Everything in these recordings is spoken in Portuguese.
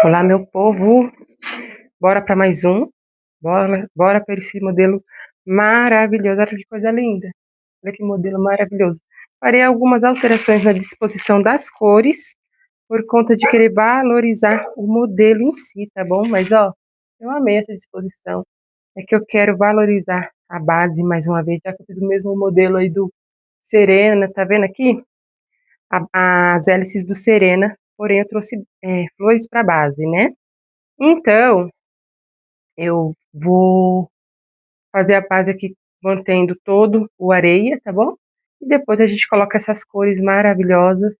Olá, meu povo, bora para mais um, bora para esse modelo maravilhoso, olha que coisa linda, olha que modelo maravilhoso. Farei algumas alterações na disposição das cores, por conta de querer valorizar o modelo em si, tá bom? Mas, ó, eu amei essa disposição, é que eu quero valorizar a base mais uma vez, já que eu fiz o mesmo modelo aí do Serena, tá vendo aqui? As hélices do Serena, porém eu trouxe flores para base, né? Então, eu vou fazer a base aqui mantendo todo o areia, tá bom? E depois a gente coloca essas cores maravilhosas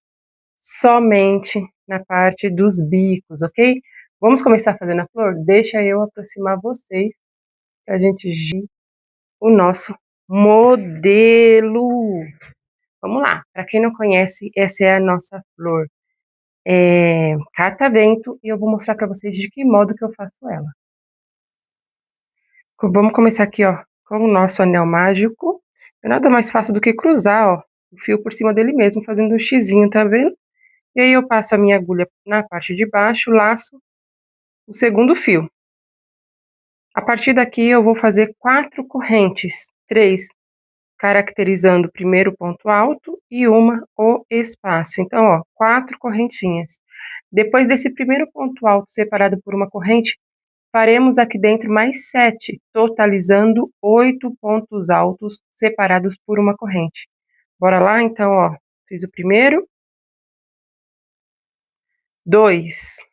somente na parte dos bicos, ok? Vamos começar fazendo a flor? Deixa eu aproximar vocês pra gente ver o nosso modelo. Vamos lá, para quem não conhece, essa é a nossa flor. Catavento, e eu vou mostrar para vocês de que modo que eu faço ela. Vamos começar aqui, ó, com o nosso anel mágico. É nada mais fácil do que cruzar, ó, o fio por cima dele mesmo, fazendo um xizinho, tá vendo? E aí eu passo a minha agulha na parte de baixo, laço o segundo fio. A partir daqui eu vou fazer 4 correntes, 3 caracterizando o primeiro ponto alto e uma o espaço. Então, ó, 4 correntinhas. Depois desse primeiro ponto alto separado por uma corrente, faremos aqui dentro mais 7, totalizando 8 pontos altos separados por uma corrente. Bora lá, então, ó. Fiz o primeiro. 2.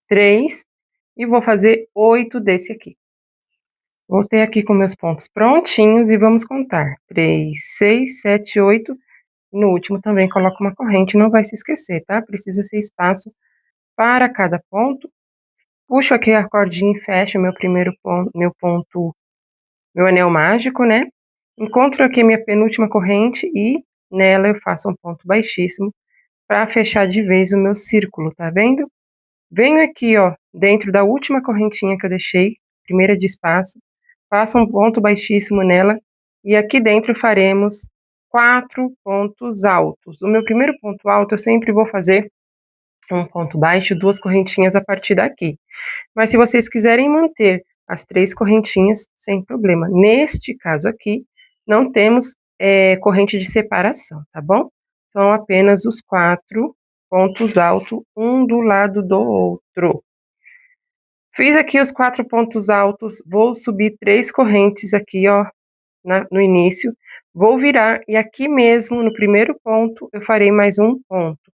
3. E vou fazer 8 desse aqui. Voltei aqui com meus pontos prontinhos e vamos contar. 3, 6, 7, 8. No último também coloco uma corrente, não vai se esquecer, tá? Precisa ser espaço para cada ponto. Puxo aqui a cordinha e fecho meu primeiro ponto, meu anel mágico, né? Encontro aqui minha penúltima corrente e nela eu faço um ponto baixíssimo para fechar de vez o meu círculo, tá vendo? Venho aqui, ó, dentro da última correntinha que eu deixei, primeira de espaço, faço um ponto baixíssimo nela e aqui dentro faremos 4 pontos altos. O meu primeiro ponto alto eu sempre vou fazer um ponto baixo, 2 correntinhas a partir daqui. Mas se vocês quiserem manter as 3 correntinhas, sem problema. Neste caso aqui, não temos corrente de separação, tá bom? São apenas os 4 pontos altos, um do lado do outro. Fiz aqui os 4 pontos altos, vou subir 3 correntes aqui, ó, no início. Vou virar e aqui mesmo, no primeiro ponto, eu farei mais um ponto.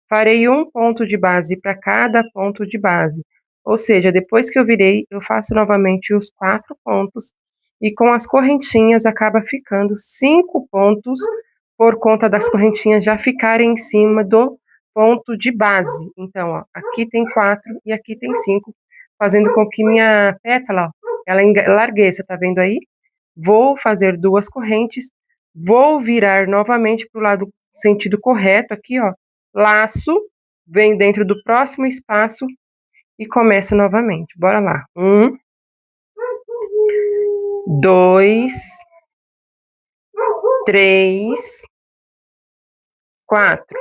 Farei um ponto de base para cada ponto de base. Ou seja, depois que eu virei, eu faço novamente os 4 pontos e com as correntinhas acaba ficando 5 pontos por conta das correntinhas já ficarem em cima do ponto de base. Então, ó, aqui tem 4 e aqui tem 5, fazendo com que minha pétala, ó, ela largueça, tá vendo aí? Vou fazer 2 correntes, vou virar novamente para o lado sentido correto aqui, ó, laço, venho dentro do próximo espaço e começo novamente. Bora lá. 1, 2, 3, 4.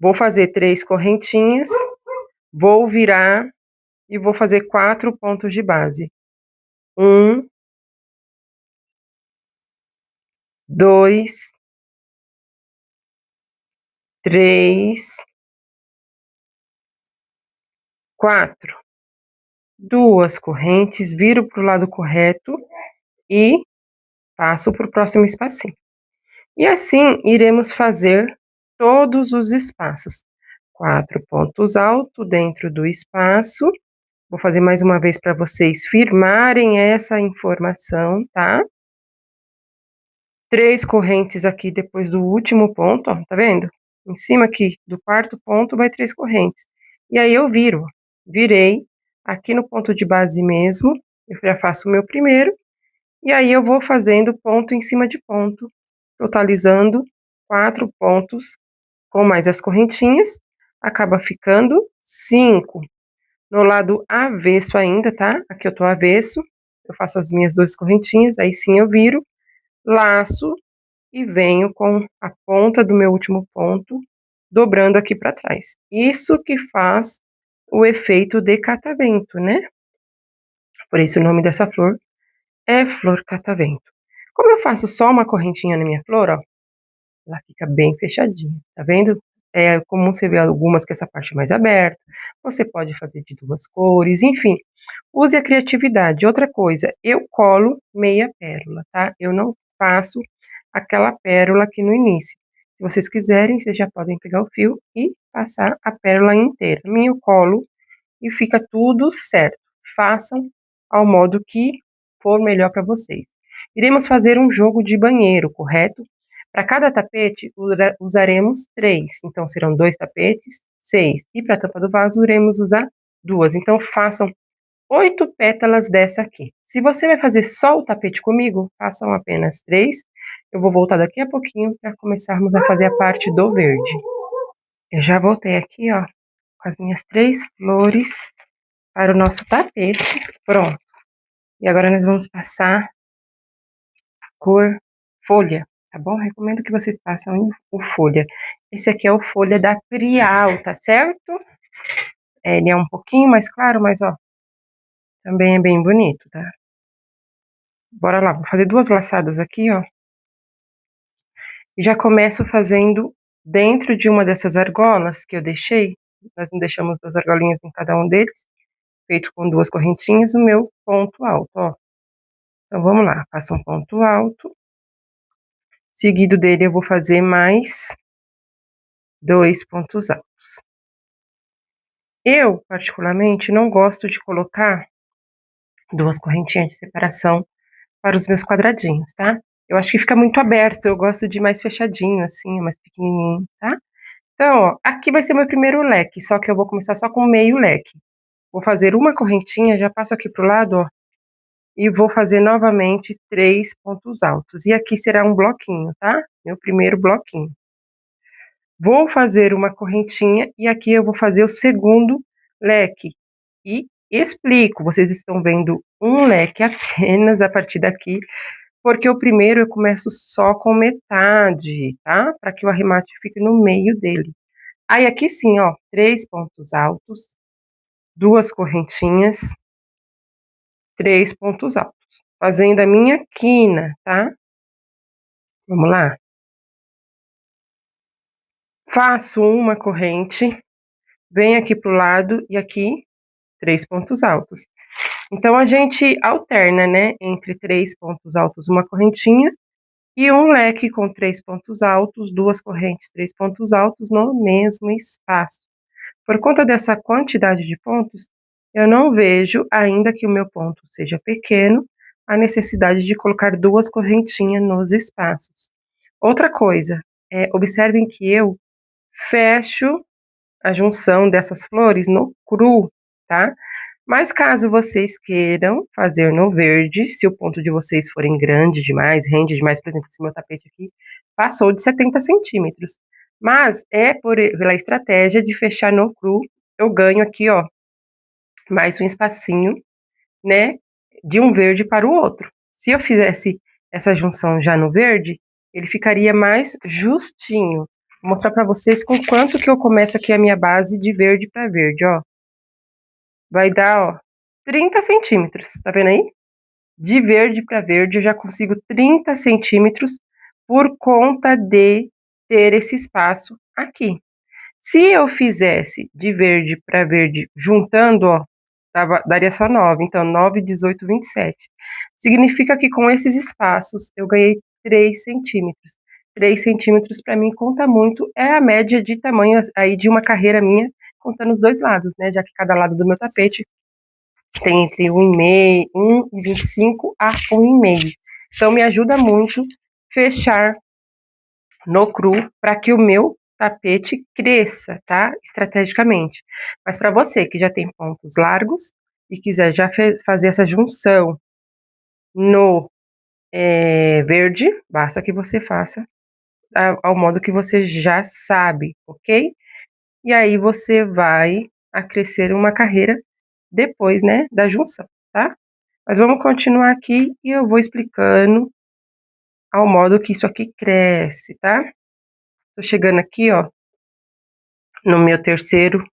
Vou fazer 3 correntinhas, vou virar e vou fazer 4 pontos de base. 1, 2, 3, 4. 2 correntes, viro para o lado correto e passo para o próximo espacinho. E assim iremos fazer todos os espaços. 4 pontos altos dentro do espaço. Vou fazer mais uma vez para vocês firmarem essa informação, tá? 3 correntes aqui depois do último ponto, ó, tá vendo? Em cima aqui do quarto ponto vai 3 correntes. E aí eu viro, virei aqui no ponto de base mesmo, eu já faço o meu primeiro, e aí eu vou fazendo ponto em cima de ponto, totalizando 4 pontos com mais as correntinhas, acaba ficando 5. No lado avesso ainda, tá? Aqui eu tô avesso, eu faço as minhas 2 correntinhas, aí sim eu viro, laço e venho com a ponta do meu último ponto dobrando aqui pra trás. Isso que faz o efeito de catavento, né? Por isso o nome dessa flor é flor catavento. Como eu faço só uma correntinha na minha flor, ó, ela fica bem fechadinha, tá vendo? É comum você ver algumas que essa parte é mais aberta, você pode fazer de 2 cores, enfim, use a criatividade. Outra coisa, eu colo meia pérola, tá? Eu não faço aquela pérola aqui no início. Se vocês quiserem, vocês já podem pegar o fio e passar a pérola inteira. A minha eu colo e fica tudo certo. Façam ao modo que for melhor para vocês. Iremos fazer um jogo de banheiro, correto? Para cada tapete, usaremos 3. Então, serão 2 tapetes, 6. E para a tampa do vaso, iremos usar 2. Então, façam 8 pétalas dessa aqui. Se você vai fazer só o tapete comigo, façam apenas 3. Eu vou voltar daqui a pouquinho para começarmos a fazer a parte do verde. Eu já voltei aqui, ó, com as minhas 3 flores para o nosso tapete. Pronto. E agora nós vamos passar a cor folha, tá bom? Recomendo que vocês passem o folha. Esse aqui é o folha da Prial, tá certo? Ele é um pouquinho mais claro, mas ó, também é bem bonito, tá? Bora lá, vou fazer 2 laçadas aqui, ó. E já começo fazendo dentro de uma dessas argolas que eu deixei. Nós não deixamos 2 argolinhas em cada um deles, feito com 2 correntinhas, o meu ponto alto, ó. Então vamos lá, faço um ponto alto. Seguido dele eu vou fazer mais 2 pontos altos. Eu, particularmente, não gosto de colocar 2 correntinhas de separação para os meus quadradinhos, tá? Eu acho que fica muito aberto, eu gosto de mais fechadinho, assim, mais pequenininho, tá? Então, ó, aqui vai ser meu primeiro leque, só que eu vou começar só com meio leque. Vou fazer uma correntinha, já passo aqui pro lado, ó, e vou fazer novamente 3 pontos altos. E aqui será um bloquinho, tá? Meu primeiro bloquinho. Vou fazer uma correntinha e aqui eu vou fazer o segundo leque. E explico, vocês estão vendo um leque apenas a partir daqui, porque o primeiro eu começo só com metade, tá? Para que o arremate fique no meio dele. Aí aqui sim, ó, 3 pontos altos, 2 correntinhas, 3 pontos altos. Fazendo a minha quina, tá? Vamos lá? Faço uma corrente, venho aqui pro lado e aqui 3 pontos altos. Então, a gente alterna, né, entre 3 pontos altos, uma correntinha, e um leque com 3 pontos altos, 2 correntes, 3 pontos altos no mesmo espaço. Por conta dessa quantidade de pontos, eu não vejo, ainda que o meu ponto seja pequeno, a necessidade de colocar 2 correntinhas nos espaços. Outra coisa, observem que eu fecho a junção dessas flores no cru, tá? Mas caso vocês queiram fazer no verde, se o ponto de vocês forem grande demais, rende demais, por exemplo, esse meu tapete aqui passou de 70 centímetros. Mas pela estratégia de fechar no cru, eu ganho aqui, ó, mais um espacinho, né, de um verde para o outro. Se eu fizesse essa junção já no verde, ele ficaria mais justinho. Vou mostrar para vocês com quanto que eu começo aqui a minha base de verde para verde, ó. Vai dar, ó, 30 centímetros, tá vendo aí? De verde para verde eu já consigo 30 centímetros por conta de ter esse espaço aqui. Se eu fizesse de verde para verde juntando, ó, daria só 9, então 9, 18, 27. Significa que com esses espaços eu ganhei 3 centímetros. 3 centímetros para mim conta muito, é a média de tamanho aí de uma carreira minha, contando os dois lados, né? Já que cada lado do meu tapete tem entre 1,5, 1,25 a 1,5. Então me ajuda muito fechar no cru para que o meu tapete cresça, tá? Estrategicamente. Mas para você que já tem pontos largos e quiser já fazer essa junção no verde, basta que você faça ao modo que você já sabe, ok? E aí você vai acrescer uma carreira depois, né, da junção, tá? Mas vamos continuar aqui e eu vou explicando ao modo que isso aqui cresce, tá? Tô chegando aqui, ó, no meu terceiro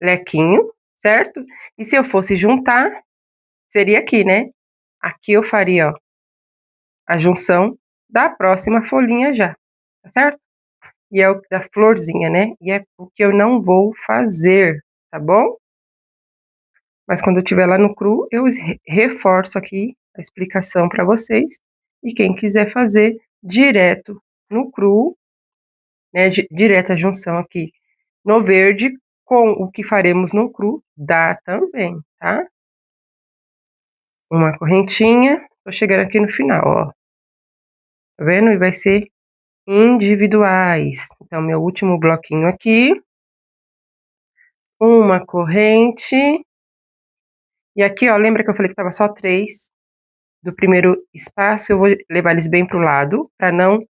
lequinho, certo? E se eu fosse juntar, seria aqui, né? Aqui eu faria, ó, a junção da próxima folhinha já, tá certo? E é o da florzinha, né? E é o que eu não vou fazer, tá bom? Mas quando eu estiver lá no cru, eu reforço aqui a explicação para vocês. E quem quiser fazer direto no cru, né, direto a junção aqui no verde com o que faremos no cru, dá também, tá? Uma correntinha, tô chegando aqui no final, ó. Tá vendo? E vai ser individuais. Então, meu último bloquinho aqui, uma corrente. E aqui, ó, lembra que eu falei que tava só 3 do primeiro espaço? Eu vou levar eles bem pro lado, para não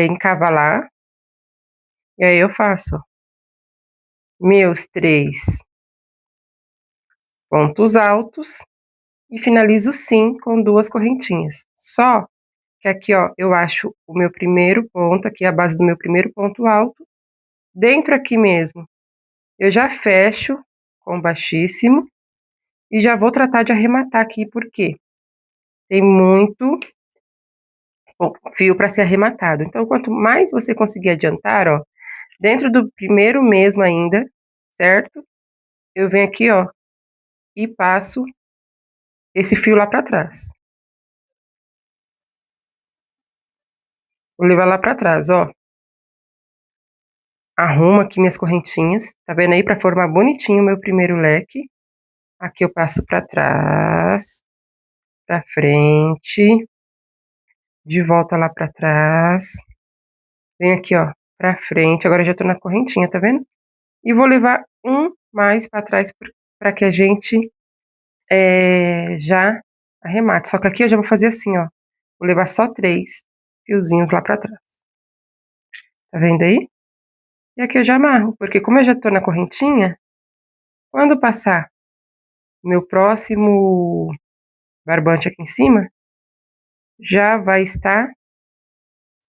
encavalar. E aí eu faço, ó, meus 3 pontos altos e finalizo sim com 2 correntinhas. Só que aqui, ó, eu acho o meu primeiro ponto, aqui a base do meu primeiro ponto alto, dentro aqui mesmo. Eu já fecho com baixíssimo e já vou tratar de arrematar aqui, porque tem muito fio para ser arrematado. Então, quanto mais você conseguir adiantar, ó, dentro do primeiro mesmo ainda, certo? Eu venho aqui, ó, e passo esse fio lá para trás. Vou levar lá para trás, ó. Arrumo aqui minhas correntinhas, tá vendo aí? Para formar bonitinho o meu primeiro leque. Aqui eu passo para trás, para frente, de volta lá para trás. Venho aqui, ó, para frente. Agora eu já tô na correntinha, tá vendo? E vou levar um mais para trás para que a gente já arremate. Só que aqui eu já vou fazer assim, ó. Vou levar só 3 fiozinhos lá para trás. Tá vendo aí? E aqui eu já amarro, porque como eu já tô na correntinha, quando passar o meu próximo barbante aqui em cima, já vai estar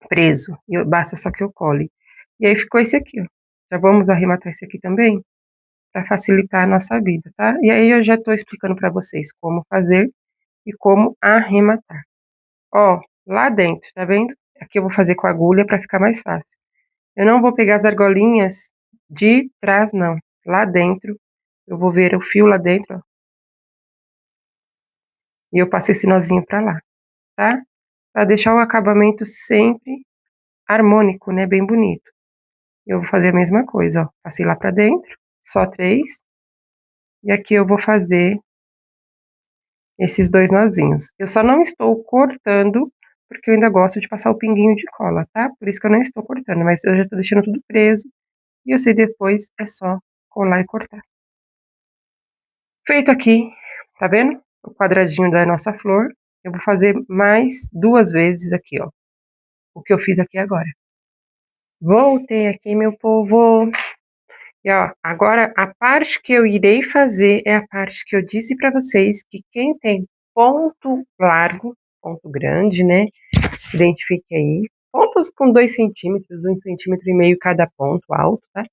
preso. E basta só que eu cole. E aí ficou esse aqui, ó. Já vamos arrematar esse aqui também, para facilitar a nossa vida, tá? E aí eu já tô explicando para vocês como fazer e como arrematar. Ó, lá dentro, tá vendo? Aqui eu vou fazer com a agulha para ficar mais fácil. Eu não vou pegar as argolinhas de trás, não. Lá dentro, eu vou ver o fio lá dentro, ó. E eu passo esse nozinho pra lá, tá? Pra deixar o acabamento sempre harmônico, né? Bem bonito. Eu vou fazer a mesma coisa, ó. Passei lá pra dentro, só 3. E aqui eu vou fazer esses 2 nozinhos. Eu só não estou cortando, porque eu ainda gosto de passar o pinguinho de cola, tá? Por isso que eu não estou cortando, mas eu já tô deixando tudo preso. E eu sei depois é só colar e cortar. Feito aqui, tá vendo? O quadradinho da nossa flor. Eu vou fazer mais 2 vezes aqui, ó. O que eu fiz aqui agora. Voltei aqui, meu povo. E ó, agora a parte que eu irei fazer é a parte que eu disse pra vocês que quem tem ponto largo, ponto grande, né? Identifique aí. Pontos com 2 centímetros, 1,5 centímetro cada ponto alto, tá?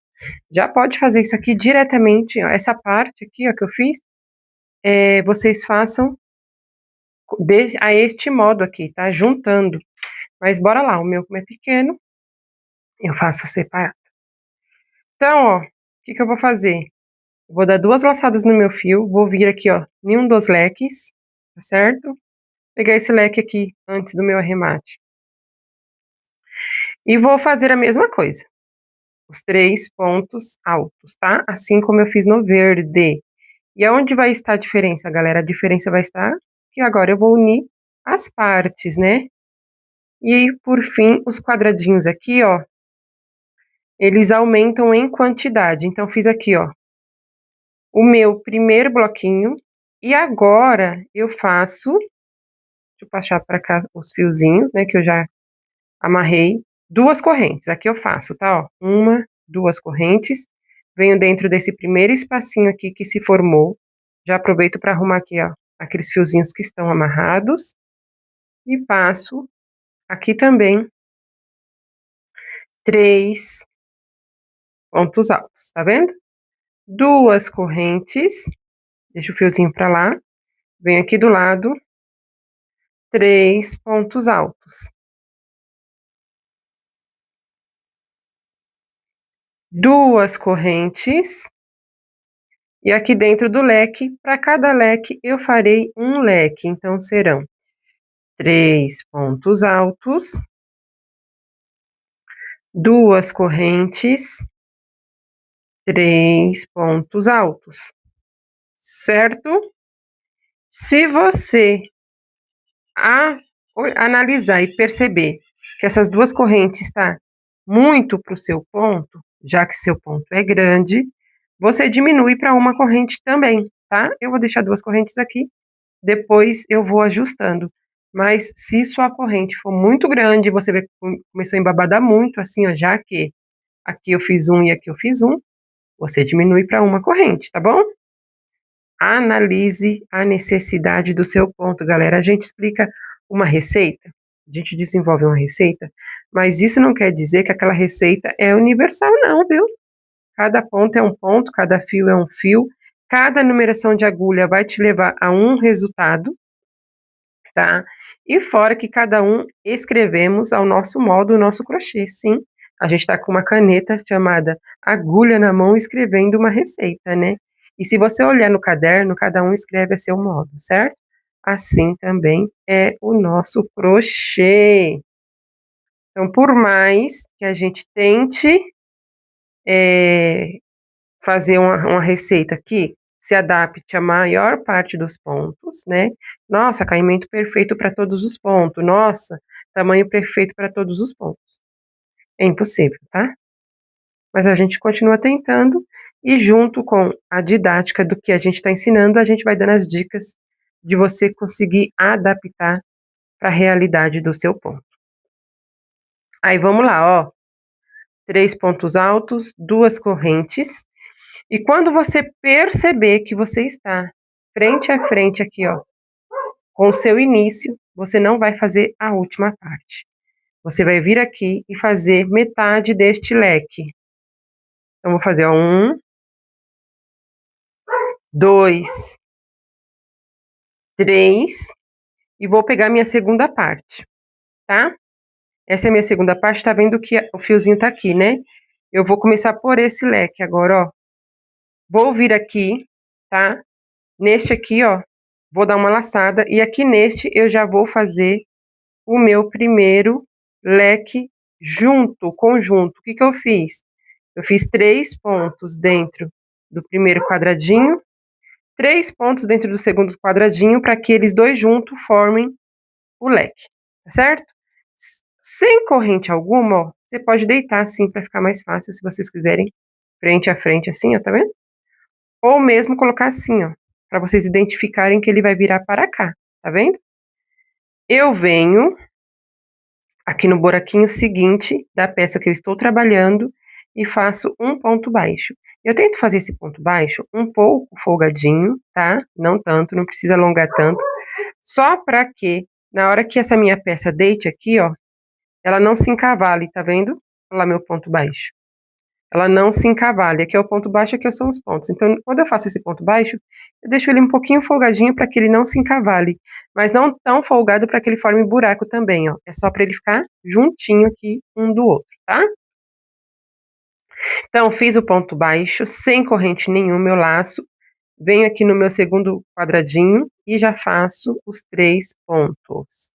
Já pode fazer isso aqui diretamente, ó. Essa parte aqui, ó, que eu fiz, vocês façam a este modo aqui, tá? Juntando. Mas bora lá, o meu como é pequeno, eu faço separado. Então, ó, o que eu vou fazer? Eu vou dar 2 laçadas no meu fio, vou vir aqui, ó, em um dos leques, tá certo? Pegar esse leque aqui antes do meu arremate. E vou fazer a mesma coisa. Os 3 pontos altos, tá? Assim como eu fiz no verde. E aonde vai estar a diferença, galera? A diferença vai estar que agora eu vou unir as partes, né? E por fim, os quadradinhos aqui, ó, eles aumentam em quantidade. Então fiz aqui, ó, o meu primeiro bloquinho e agora eu faço, deixa eu passar para cá os fiozinhos, né, que eu já amarrei, 2 correntes. Aqui eu faço, tá, ó, 1, 2 correntes. Venho dentro desse primeiro espacinho aqui que se formou. Já aproveito para arrumar aqui, ó, aqueles fiozinhos que estão amarrados e passo aqui também 3 pontos altos, tá vendo? 2 correntes, deixa o fiozinho pra lá, venho aqui do lado, 3 pontos altos. 2 correntes, e aqui dentro do leque, para cada leque eu farei um leque, então serão 3 pontos altos, 2 correntes, 3 pontos altos, certo? Se você analisar e perceber que essas 2 correntes está muito para o seu ponto, já que seu ponto é grande, você diminui para uma corrente também, tá? Eu vou deixar 2 correntes aqui, depois eu vou ajustando. Mas se sua corrente for muito grande, você vê que começou a embabadar muito, assim, ó, já que aqui eu fiz um e aqui eu fiz um, você diminui para uma corrente, tá bom? Analise a necessidade do seu ponto, galera. A gente explica uma receita, a gente desenvolve uma receita, mas isso não quer dizer que aquela receita é universal, não, viu? Cada ponto é um ponto, cada fio é um fio, cada numeração de agulha vai te levar a um resultado, tá? E fora que cada um escrevemos ao nosso modo o nosso crochê, sim. A gente tá com uma caneta chamada agulha na mão escrevendo uma receita, né? E se você olhar no caderno, cada um escreve a seu modo, certo? Assim também é o nosso crochê. Então, por mais que a gente tente fazer uma receita que se adapte à maior parte dos pontos, né? Nossa, caimento perfeito para todos os pontos. Nossa, tamanho perfeito para todos os pontos. É impossível, tá? Mas a gente continua tentando e junto com a didática do que a gente está ensinando, a gente vai dando as dicas de você conseguir adaptar para a realidade do seu ponto. Aí vamos lá, ó. 3 pontos altos, 2 correntes. E quando você perceber que você está frente a frente aqui, ó, com o seu início, você não vai fazer a última parte. Você vai vir aqui e fazer metade deste leque. Então, vou fazer 1, 2, 3 e vou pegar minha segunda parte, tá? Essa é a minha segunda parte, tá vendo que o fiozinho tá aqui, né? Eu vou começar por esse leque agora, ó. Vou vir aqui, tá? Neste aqui, ó, vou dar uma laçada e aqui neste eu já vou fazer o meu primeiro leque conjunto. O que que eu fiz? Eu fiz 3 pontos dentro do primeiro quadradinho, 3 pontos dentro do segundo quadradinho, para que eles dois juntos formem o leque, tá certo? Sem corrente alguma, ó, você pode deitar assim para ficar mais fácil, se vocês quiserem, frente a frente assim, ó, tá vendo? Ou mesmo colocar assim, ó, para vocês identificarem que ele vai virar para cá, tá vendo? Eu venho aqui no buraquinho seguinte da peça que eu estou trabalhando e faço um ponto baixo. Eu tento fazer esse ponto baixo um pouco folgadinho, tá? Não tanto, não precisa alongar tanto, só para que na hora que essa minha peça deite aqui, ó, ela não se encavale, tá vendo? Olha lá meu ponto baixo. Ela não se encavale. Aqui é o ponto baixo, aqui são os pontos. Então, quando eu faço esse ponto baixo, eu deixo ele um pouquinho folgadinho para que ele não se encavale, mas não tão folgado para que ele forme buraco também, ó. É só para ele ficar juntinho aqui um do outro, tá? Então, fiz o ponto baixo, sem corrente nenhuma, eu laço, venho aqui no meu segundo quadradinho e já faço os 3 pontos.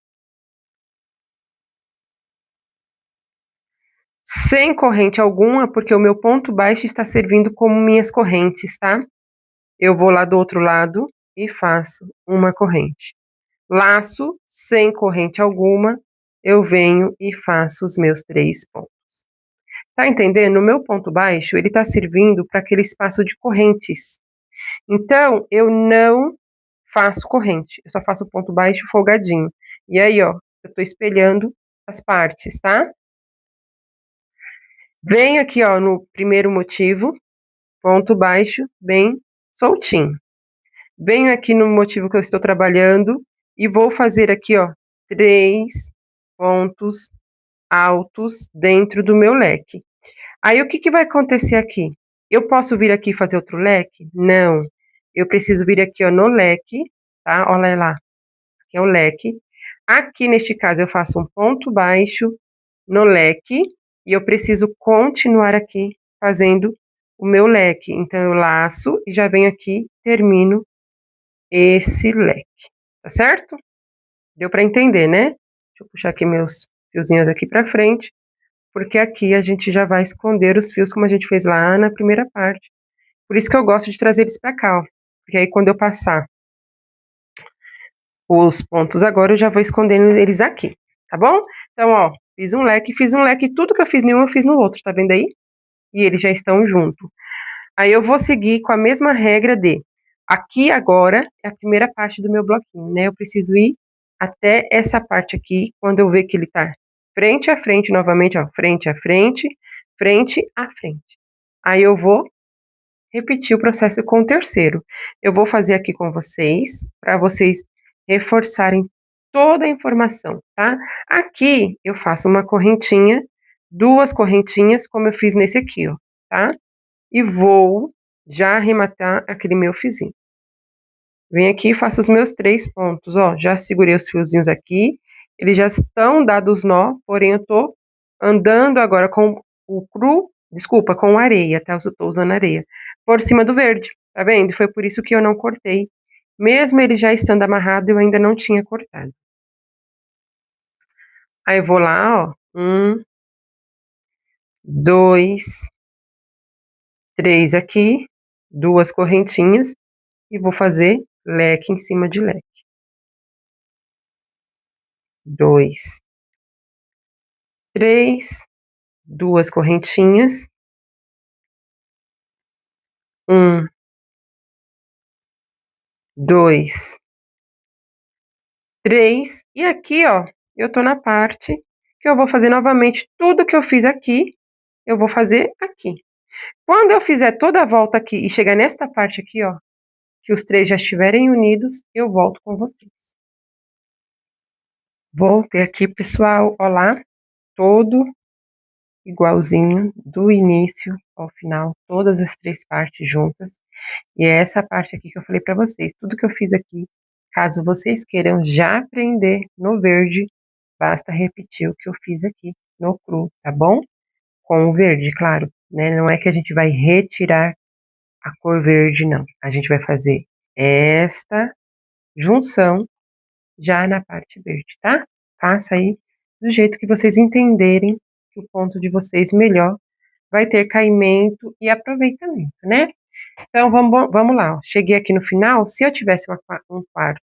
Sem corrente alguma, porque o meu ponto baixo está servindo como minhas correntes, tá? Eu vou lá do outro lado e faço uma corrente. Laço, sem corrente alguma, eu venho e faço os meus 3 pontos. Tá entendendo? O meu ponto baixo, ele tá servindo para aquele espaço de correntes. Então, eu não faço corrente, eu só faço ponto baixo folgadinho. E aí, ó, eu tô espelhando as partes, tá? Venho aqui, ó, no primeiro motivo, ponto baixo, bem soltinho. Venho aqui no motivo que eu estou trabalhando e vou fazer aqui, ó, 3 pontos altos dentro do meu leque. Aí, o que que vai acontecer aqui? Eu posso vir aqui e fazer outro leque? Não. Eu preciso vir aqui, ó, no leque, tá? Olha lá, aqui é o leque. Aqui, neste caso, eu faço um ponto baixo no leque e eu preciso continuar aqui fazendo o meu leque. Então, eu laço e já venho aqui, termino esse leque, tá certo? Deu para entender, né? Deixa eu puxar aqui meus fiozinhos aqui para frente, porque aqui a gente já vai esconder os fios como a gente fez lá na primeira parte. Por isso que eu gosto de trazer eles para cá, ó, porque aí quando eu passar os pontos agora, eu já vou escondendo eles aqui, tá bom? Então, ó, fiz um leque, tudo que eu fiz em um, eu fiz no outro, tá vendo aí? E eles já estão juntos. Aí eu vou seguir com a mesma regra de aqui agora é a primeira parte do meu bloquinho, né? Eu preciso ir até essa parte aqui, quando eu ver que ele tá frente a frente novamente, ó, frente a frente, frente a frente. Aí eu vou repetir o processo com o terceiro. Eu vou fazer aqui com vocês, para vocês reforçarem toda a informação, tá? Aqui eu faço uma correntinha, duas correntinhas, como eu fiz nesse aqui, ó, tá? E vou já arrematar aquele meu fiozinho. Venho aqui e faço os meus 3 pontos, ó, já segurei os fiozinhos aqui, eles já estão dados nó, porém eu tô andando agora com o cru, desculpa, com areia, tá, eu tô usando areia, por cima do verde, tá vendo? Foi por isso que eu não cortei, mesmo ele já estando amarrado, eu ainda não tinha cortado. Aí eu vou lá, ó, 1, 2, 3 aqui, 2 correntinhas, e vou fazer leque em cima de leque. 2, 3, 2 correntinhas. 1, 2, 3. E aqui, ó, eu tô na parte que eu vou fazer novamente tudo que eu fiz aqui, eu vou fazer aqui. Quando eu fizer toda a volta aqui e chegar nesta parte aqui, ó, que os 3 já estiverem unidos, eu volto com vocês. Voltei aqui, pessoal, ó lá, todo igualzinho, do início ao final, todas as 3 partes juntas. E é essa parte aqui que eu falei para vocês, tudo que eu fiz aqui, caso vocês queiram já aprender no verde, basta repetir o que eu fiz aqui no cru, tá bom? Com o verde, claro, né? Não é que a gente vai retirar a cor verde, não. A gente vai fazer esta junção já na parte verde, tá? Faça aí do jeito que vocês entenderem que o ponto de vocês melhor vai ter caimento e aproveitamento, né? Então, vamos lá, ó. Cheguei aqui no final, se eu tivesse um quarto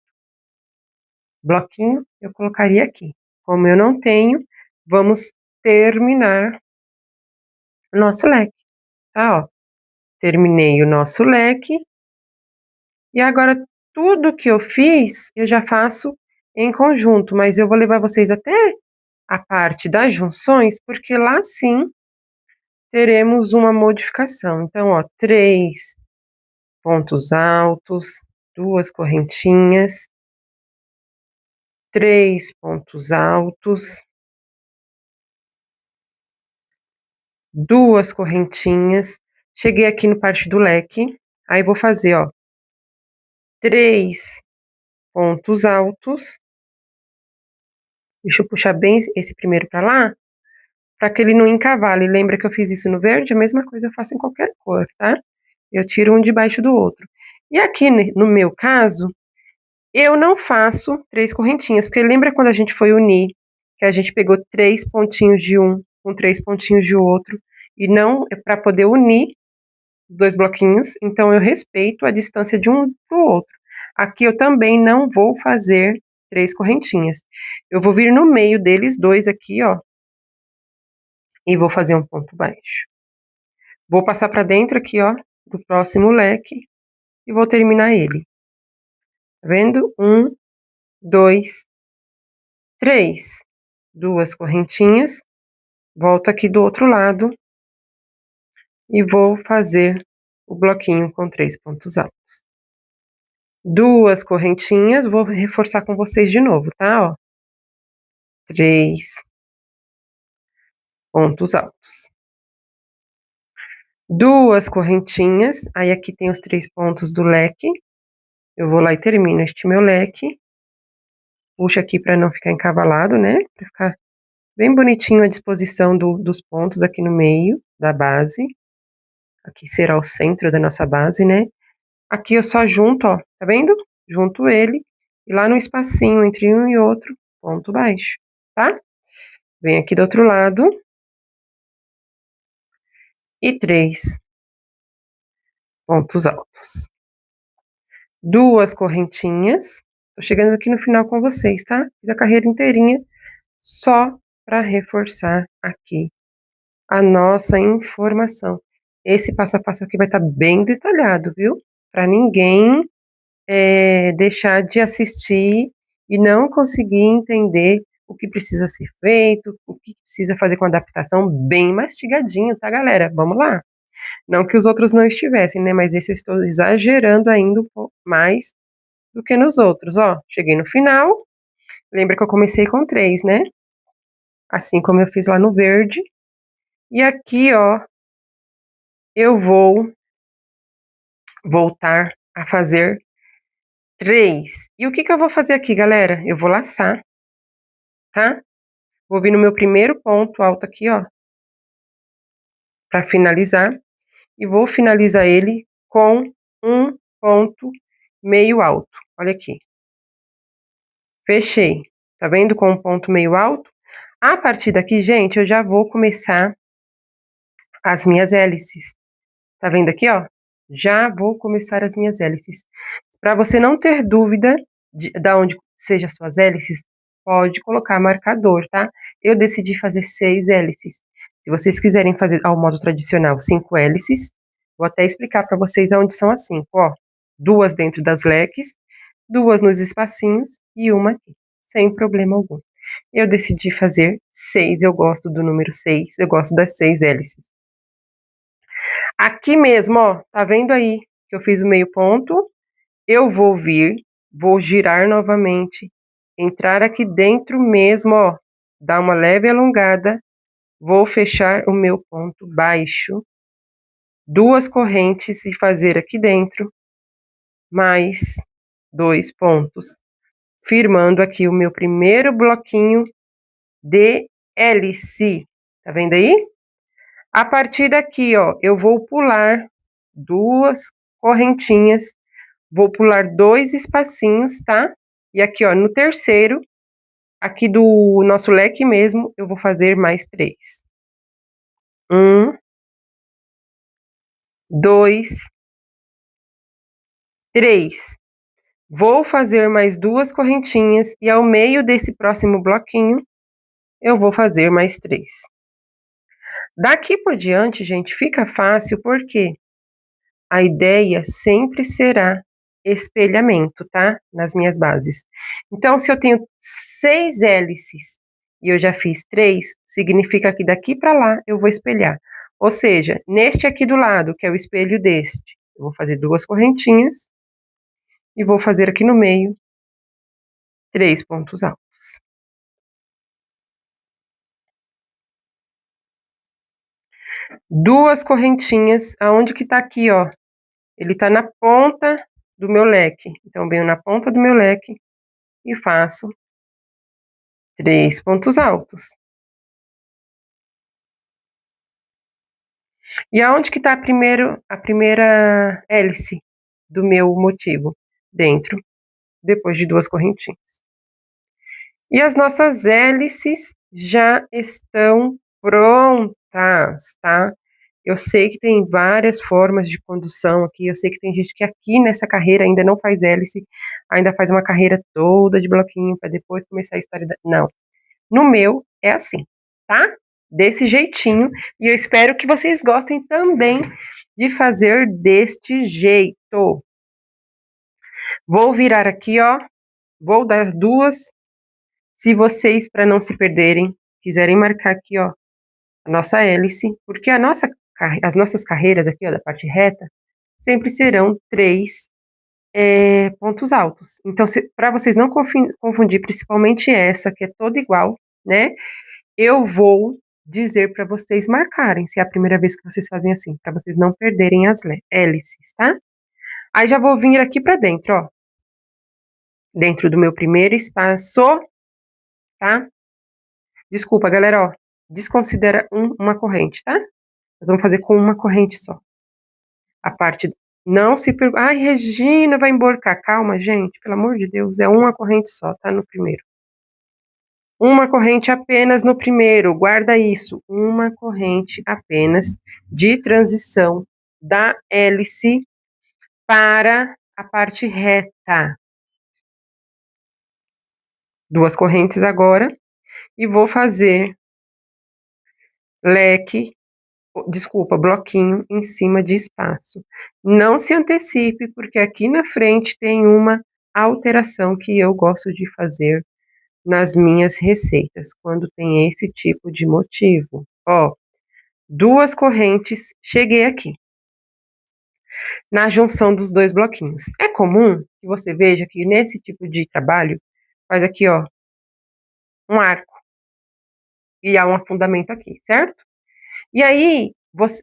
bloquinho, eu colocaria aqui. Como eu não tenho, vamos terminar o nosso leque, tá, ó. Terminei o nosso leque, e agora tudo que eu fiz, eu já faço em conjunto, mas eu vou levar vocês até a parte das junções, porque lá sim teremos uma modificação. Então, ó, 3 pontos altos, 2 correntinhas, 3 pontos altos, 2 correntinhas. Cheguei aqui no parte do leque, aí vou fazer, ó, 3 pontos altos. Deixa eu puxar bem esse primeiro pra lá, pra que ele não encavale. Lembra que eu fiz isso no verde? A mesma coisa eu faço em qualquer cor, tá? Eu tiro um debaixo do outro. E aqui, no meu caso, eu não faço 3 correntinhas, porque lembra quando a gente foi unir, que a gente pegou 3 pontinhos de um com 3 pontinhos de outro, e não é para poder unir 2 bloquinhos, então eu respeito a distância de um para o outro. Aqui eu também não vou fazer 3 correntinhas. Eu vou vir no meio deles dois aqui, ó, e vou fazer um ponto baixo. Vou passar para dentro aqui, ó, do próximo leque e vou terminar ele. Tá vendo? 1, 2, 3. 2 correntinhas. Volto aqui do outro lado e vou fazer o bloquinho com 3 pontos altos. 2 correntinhas, vou reforçar com vocês de novo, tá, ó. 3 pontos altos. 2 correntinhas, aí aqui tem os 3 pontos do leque, eu vou lá e termino este meu leque, puxo aqui para não ficar encavalado, né, para ficar bem bonitinho a disposição dos pontos aqui no meio da base, aqui será o centro da nossa base, né, aqui eu só junto, ó, tá vendo? Junto ele, e lá no espacinho entre um e outro, ponto baixo, tá? Vem aqui do outro lado, e 3 pontos altos. 2 correntinhas, tô chegando aqui no final com vocês, tá? Fiz a carreira inteirinha, só para reforçar aqui a nossa informação. Esse passo a passo aqui vai estar bem detalhado, viu? Para ninguém deixar de assistir e não conseguir entender o que precisa ser feito, o que precisa fazer com adaptação, bem mastigadinho, tá, galera? Vamos lá. Não que os outros não estivessem, né? Mas esse eu estou exagerando ainda um pouco mais do que nos outros, ó. Cheguei no final. Lembra que eu comecei com 3, né? Assim como eu fiz lá no verde. E aqui, ó, eu vou voltar a fazer 3. E o que eu vou fazer aqui, galera? Eu vou laçar, tá? Vou vir no meu primeiro ponto alto aqui, ó, para finalizar. E vou finalizar ele com um ponto meio alto. Olha aqui. Fechei. Tá vendo com um ponto meio alto? A partir daqui, gente, eu já vou começar as minhas hélices. Tá vendo aqui, ó? Já vou começar as minhas hélices. Para você não ter dúvida da onde seja as suas hélices, pode colocar marcador, tá? Eu decidi fazer 6 hélices. Se vocês quiserem fazer ao modo tradicional 5 hélices, vou até explicar para vocês aonde são as 5, ó. 2 dentro das leques, 2 nos espacinhos e uma aqui, sem problema algum. Eu decidi fazer 6, eu gosto do número 6, eu gosto das 6 hélices. Aqui mesmo, ó, tá vendo aí que eu fiz o meio ponto? Eu vou vir, vou girar novamente, entrar aqui dentro mesmo, ó, dar uma leve alongada, vou fechar o meu ponto baixo, 2 correntes e fazer aqui dentro mais 2 pontos, firmando aqui o meu primeiro bloquinho de hélice. Tá vendo aí? A partir daqui, ó, eu vou pular 2 correntinhas, vou pular 2 espacinhos, tá? E aqui, ó, no terceiro, aqui do nosso leque mesmo, eu vou fazer mais 3. 1, 2, 3. Vou fazer mais 2 correntinhas e ao meio desse próximo bloquinho, eu vou fazer mais 3. Daqui por diante, gente, fica fácil porque a ideia sempre será espelhamento, tá? Nas minhas bases. Então, se eu tenho 6 hélices e eu já fiz 3, significa que daqui para lá eu vou espelhar. Ou seja, neste aqui do lado, que é o espelho deste, eu vou fazer 2 correntinhas e vou fazer aqui no meio 3 pontos altos. Duas correntinhas, aonde que tá aqui, ó? Ele tá na ponta do meu leque. Então, venho na ponta do meu leque e faço 3 pontos altos. E aonde que tá a primeira hélice do meu motivo? Dentro, depois de 2 correntinhas. E as nossas hélices já estão prontas, tá? Eu sei que tem várias formas de condução aqui, eu sei que tem gente que aqui nessa carreira ainda não faz hélice, ainda faz uma carreira toda de bloquinho para depois começar a história da... Não. No meu é assim, tá? Desse jeitinho. E eu espero que vocês gostem também de fazer deste jeito. Vou virar aqui, ó. Vou dar 2. Se vocês, para não se perderem, quiserem marcar aqui, ó, a nossa hélice, porque as nossas carreiras aqui, ó, da parte reta, sempre serão 3 pontos altos. Então, para vocês não confundir, principalmente essa, que é toda igual, né? Eu vou dizer para vocês marcarem, se é a primeira vez que vocês fazem assim, para vocês não perderem as hélices, tá? Aí já vou vir aqui para dentro, ó. Dentro do meu primeiro espaço, tá? Desculpa, galera, ó. Desconsidera uma corrente, tá? Nós vamos fazer com uma corrente só. A parte... Não se... Ai, Regina, vai emborcar. Calma, gente. Pelo amor de Deus. É uma corrente só, tá? No primeiro. Uma corrente apenas no primeiro. Guarda isso. Uma corrente apenas de transição da hélice para a parte reta. Duas correntes agora. E vou fazer leque... Desculpa, bloquinho em cima de espaço. Não se antecipe, porque aqui na frente tem uma alteração que eu gosto de fazer nas minhas receitas, quando tem esse tipo de motivo. Ó, duas correntes, cheguei aqui, na junção dos dois bloquinhos. É comum que você veja que nesse tipo de trabalho, faz aqui, ó, um arco, e há um afundamento aqui, certo? E aí,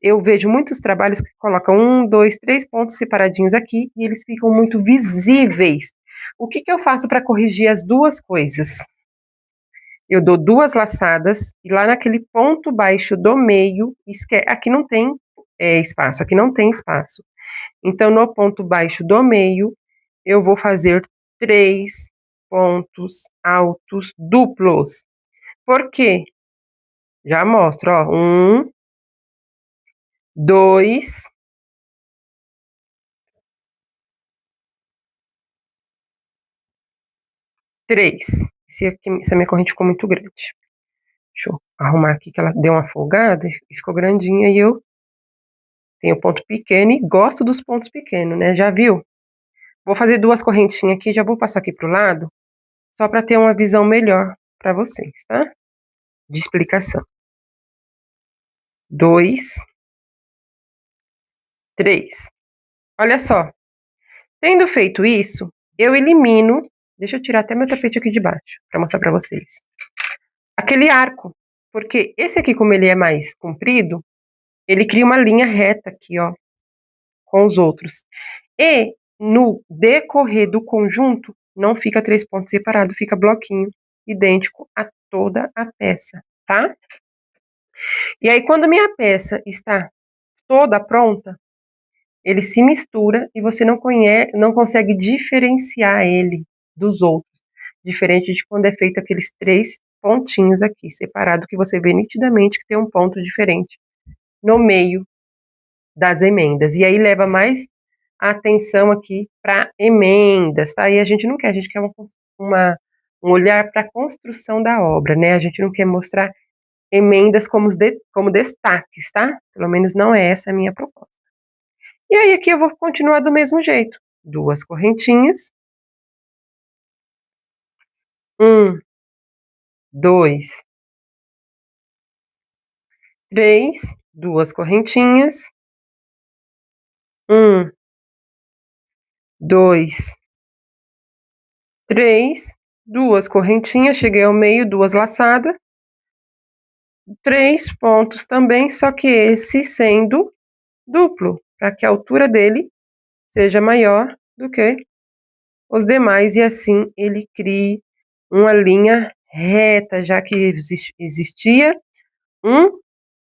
eu vejo muitos trabalhos que colocam 1, 2, 3 pontos separadinhos aqui e eles ficam muito visíveis. O que eu faço para corrigir as duas coisas? Eu dou duas laçadas e lá naquele ponto baixo do meio, aqui não tem espaço, aqui não tem espaço. Então, no ponto baixo do meio, eu vou fazer 3 pontos altos duplos. Por quê? Já mostro, ó. 1, 2, 3. Essa minha corrente ficou muito grande. Deixa eu arrumar aqui que ela deu uma folgada e ficou grandinha e eu tenho ponto pequeno e gosto dos pontos pequenos, né? Já viu? Vou fazer duas correntinhas aqui, já vou passar aqui pro lado, só para ter uma visão melhor para vocês, tá? De explicação. 2, 3. Olha só. Tendo feito isso, eu elimino... Deixa eu tirar até meu tapete aqui de baixo, para mostrar para vocês. Aquele arco. Porque esse aqui, como ele é mais comprido, ele cria uma linha reta aqui, ó, com os outros. E no decorrer do conjunto, não fica 3 pontos separados, fica bloquinho idêntico a toda a peça, tá? E aí, quando minha peça está toda pronta, ele se mistura e você não consegue diferenciar ele dos outros. Diferente de quando é feito aqueles 3 pontinhos aqui, separado, que você vê nitidamente que tem um ponto diferente no meio das emendas. E aí leva mais atenção aqui para emendas, tá? E a gente não quer, a gente quer um olhar para a construção da obra, né? A gente não quer mostrar emendas como destaques, tá? Pelo menos não é essa a minha proposta. E aí aqui eu vou continuar do mesmo jeito. Duas correntinhas. 1, 2, 3, duas correntinhas. 1, 2, 3, duas correntinhas, cheguei ao meio, duas laçadas. 3 pontos também, só que esse sendo duplo, para que a altura dele seja maior do que os demais e assim ele crie uma linha reta, já que existia um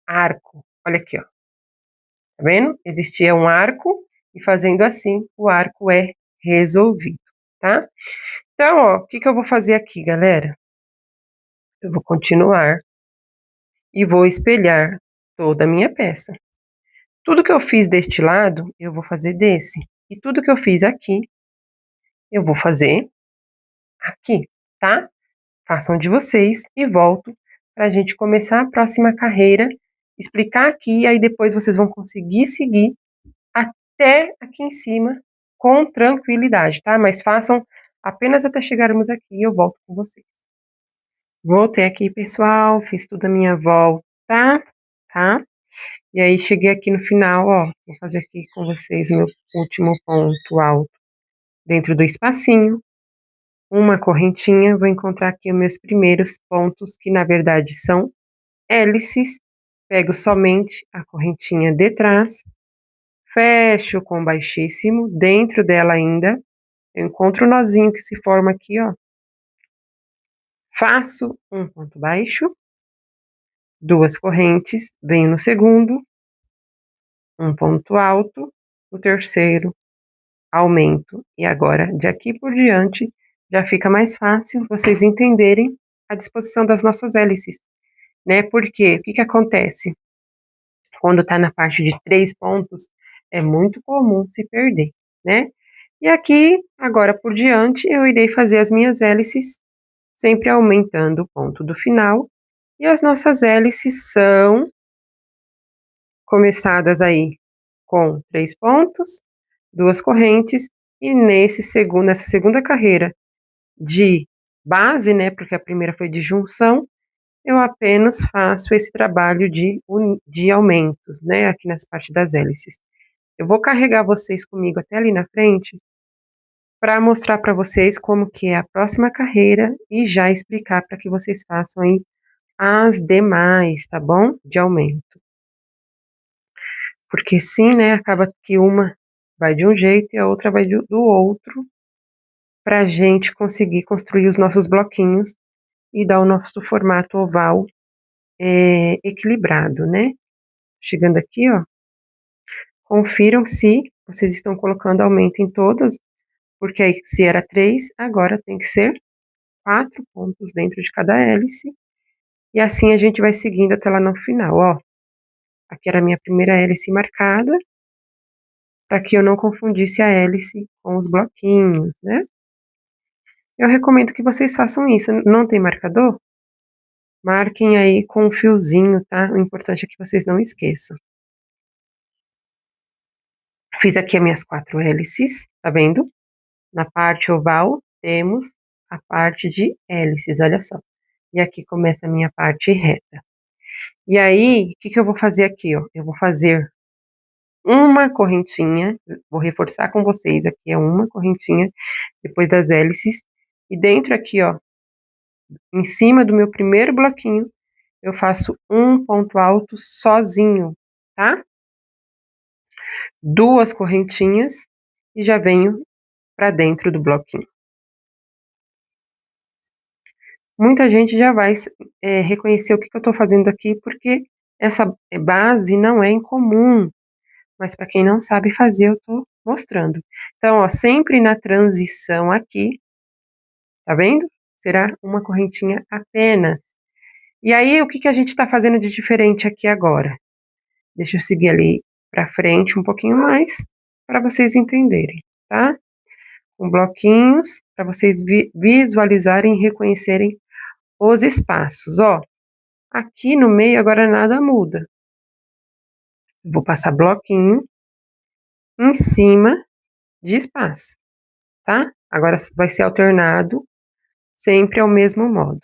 arco. Olha aqui, ó. Tá vendo? Existia um arco e fazendo assim, o arco é resolvido, tá? Então, ó, o que eu vou fazer aqui, galera? Eu vou continuar e vou espelhar toda a minha peça. Tudo que eu fiz deste lado, eu vou fazer desse. E tudo que eu fiz aqui, eu vou fazer aqui, tá? Façam de vocês e volto para a gente começar a próxima carreira, explicar aqui, aí depois vocês vão conseguir seguir até aqui em cima com tranquilidade, tá? Mas façam apenas até chegarmos aqui e eu volto com vocês. Voltei aqui, pessoal, fiz toda a minha volta, tá? E aí cheguei aqui no final, ó, vou fazer aqui com vocês meu último ponto alto dentro do espacinho, uma correntinha, vou encontrar aqui os meus primeiros pontos, que na verdade são hélices, pego somente a correntinha de trás, fecho com baixíssimo, dentro dela ainda, eu encontro o nozinho que se forma aqui, ó. Faço um ponto baixo, 2 correntes, venho no segundo, um ponto alto, no terceiro, aumento. E agora, de aqui por diante, já fica mais fácil vocês entenderem a disposição das nossas hélices, né? Porque o que que acontece? Quando tá na parte de 3 pontos, é muito comum se perder, né? E aqui, agora por diante, eu irei fazer as minhas hélices, sempre aumentando o ponto do final. E as nossas hélices são começadas aí com 3 pontos, 2 correntes, e nessa segunda carreira de base, né, porque a primeira foi de junção, eu apenas faço esse trabalho de aumentos, né, aqui nas partes das hélices. Eu vou carregar vocês comigo até ali na frente para mostrar para vocês como que é a próxima carreira e já explicar para que vocês façam aí as demais, tá bom? De aumento. Porque sim, né, acaba que uma vai de um jeito e a outra vai do outro, para a gente conseguir construir os nossos bloquinhos e dar o nosso formato oval equilibrado, né? Chegando aqui, ó, confiram se vocês estão colocando aumento em todas, porque aí se era 3, agora tem que ser 4 pontos dentro de cada hélice, e assim a gente vai seguindo até lá no final, ó. Aqui era a minha primeira hélice marcada, para que eu não confundisse a hélice com os bloquinhos, né? Eu recomendo que vocês façam isso. Não tem marcador? Marquem aí com um fiozinho, tá? O importante é que vocês não esqueçam. Fiz aqui as minhas 4 hélices, tá vendo? Na parte oval, temos a parte de hélices, olha só. E aqui começa a minha parte reta. E aí, o que que eu vou fazer aqui, ó? Eu vou fazer uma correntinha, vou reforçar com vocês, aqui é uma correntinha, depois das hélices, e dentro aqui, ó, em cima do meu primeiro bloquinho, eu faço um ponto alto sozinho, tá? 2 correntinhas e já venho para dentro do bloquinho. Muita gente já vai reconhecer o que que eu tô fazendo aqui, porque essa base não é incomum, mas para quem não sabe fazer, eu tô mostrando. Então, ó, sempre na transição aqui, tá vendo? Será uma correntinha apenas. E aí, o que que a gente tá fazendo de diferente aqui agora? Deixa eu seguir ali para frente um pouquinho mais, para vocês entenderem, tá? Com bloquinhos, para vocês visualizarem e reconhecerem os espaços, ó. Aqui no meio agora nada muda. Vou passar bloquinho em cima de espaço, tá? Agora vai ser alternado, sempre ao mesmo modo.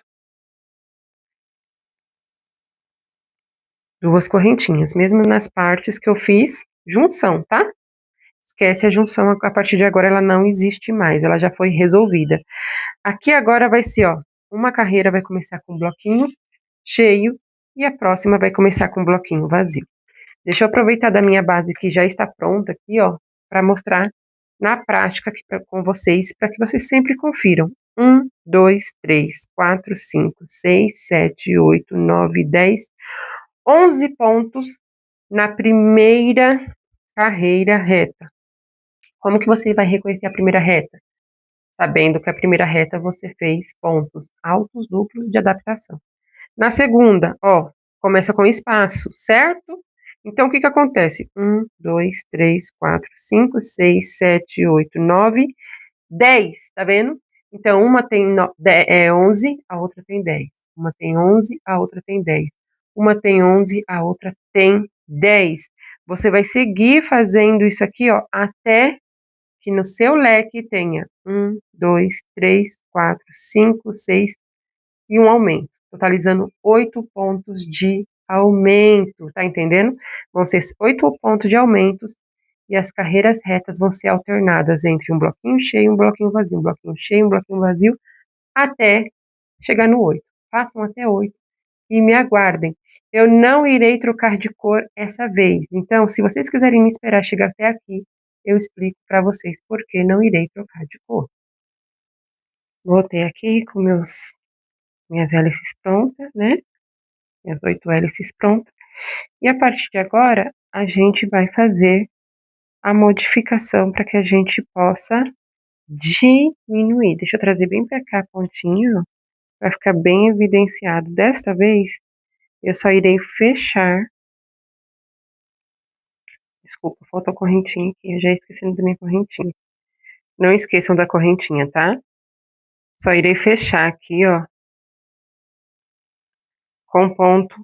2 correntinhas, mesmo nas partes que eu fiz junção, tá? Esquece a junção, a partir de agora ela não existe mais, ela já foi resolvida. Aqui agora vai ser, ó, uma carreira vai começar com um bloquinho cheio e a próxima vai começar com um bloquinho vazio. Deixa eu aproveitar da minha base que já está pronta aqui, ó, para mostrar na prática aqui com vocês, para que vocês sempre confiram. 1, 2, 3, 4, 5, 6, 7, 8, 9, 10, 11 pontos na primeira carreira reta. Como que você vai reconhecer a primeira reta? Sabendo que a primeira reta você fez pontos altos duplos de adaptação. Na segunda, ó, começa com espaço, certo? Então, o que que acontece? 1, 2, 3, 4, 5, 6, 7, 8, 9, 10, tá vendo? Então, uma tem 11, a outra tem 10. Uma tem 11, a outra tem 10. Uma tem 11, a outra tem 10. Você vai seguir fazendo isso aqui, ó, até que no seu leque tenha 1, 2, 3, 4, 5, 6 e um aumento, totalizando 8 pontos de aumento, tá entendendo? Vão ser 8 pontos de aumentos e as carreiras retas vão ser alternadas entre um bloquinho cheio e um bloquinho vazio, um bloquinho cheio, um bloquinho vazio, até chegar no 8. Façam até 8 e me aguardem. Eu não irei trocar de cor essa vez. Então, se vocês quiserem me esperar chegar até aqui, eu explico para vocês por que não irei trocar de cor. Voltei aqui com minhas hélices prontas, né? Minhas 8 hélices prontas. E a partir de agora, a gente vai fazer a modificação para que a gente possa diminuir. Deixa eu trazer bem para cá a pontinha, ó, para ficar bem evidenciado. Desta vez, eu só irei fechar. Desculpa, faltou correntinha aqui, eu já esqueci da minha correntinha. Não esqueçam da correntinha, tá? Só irei fechar aqui, ó, com ponto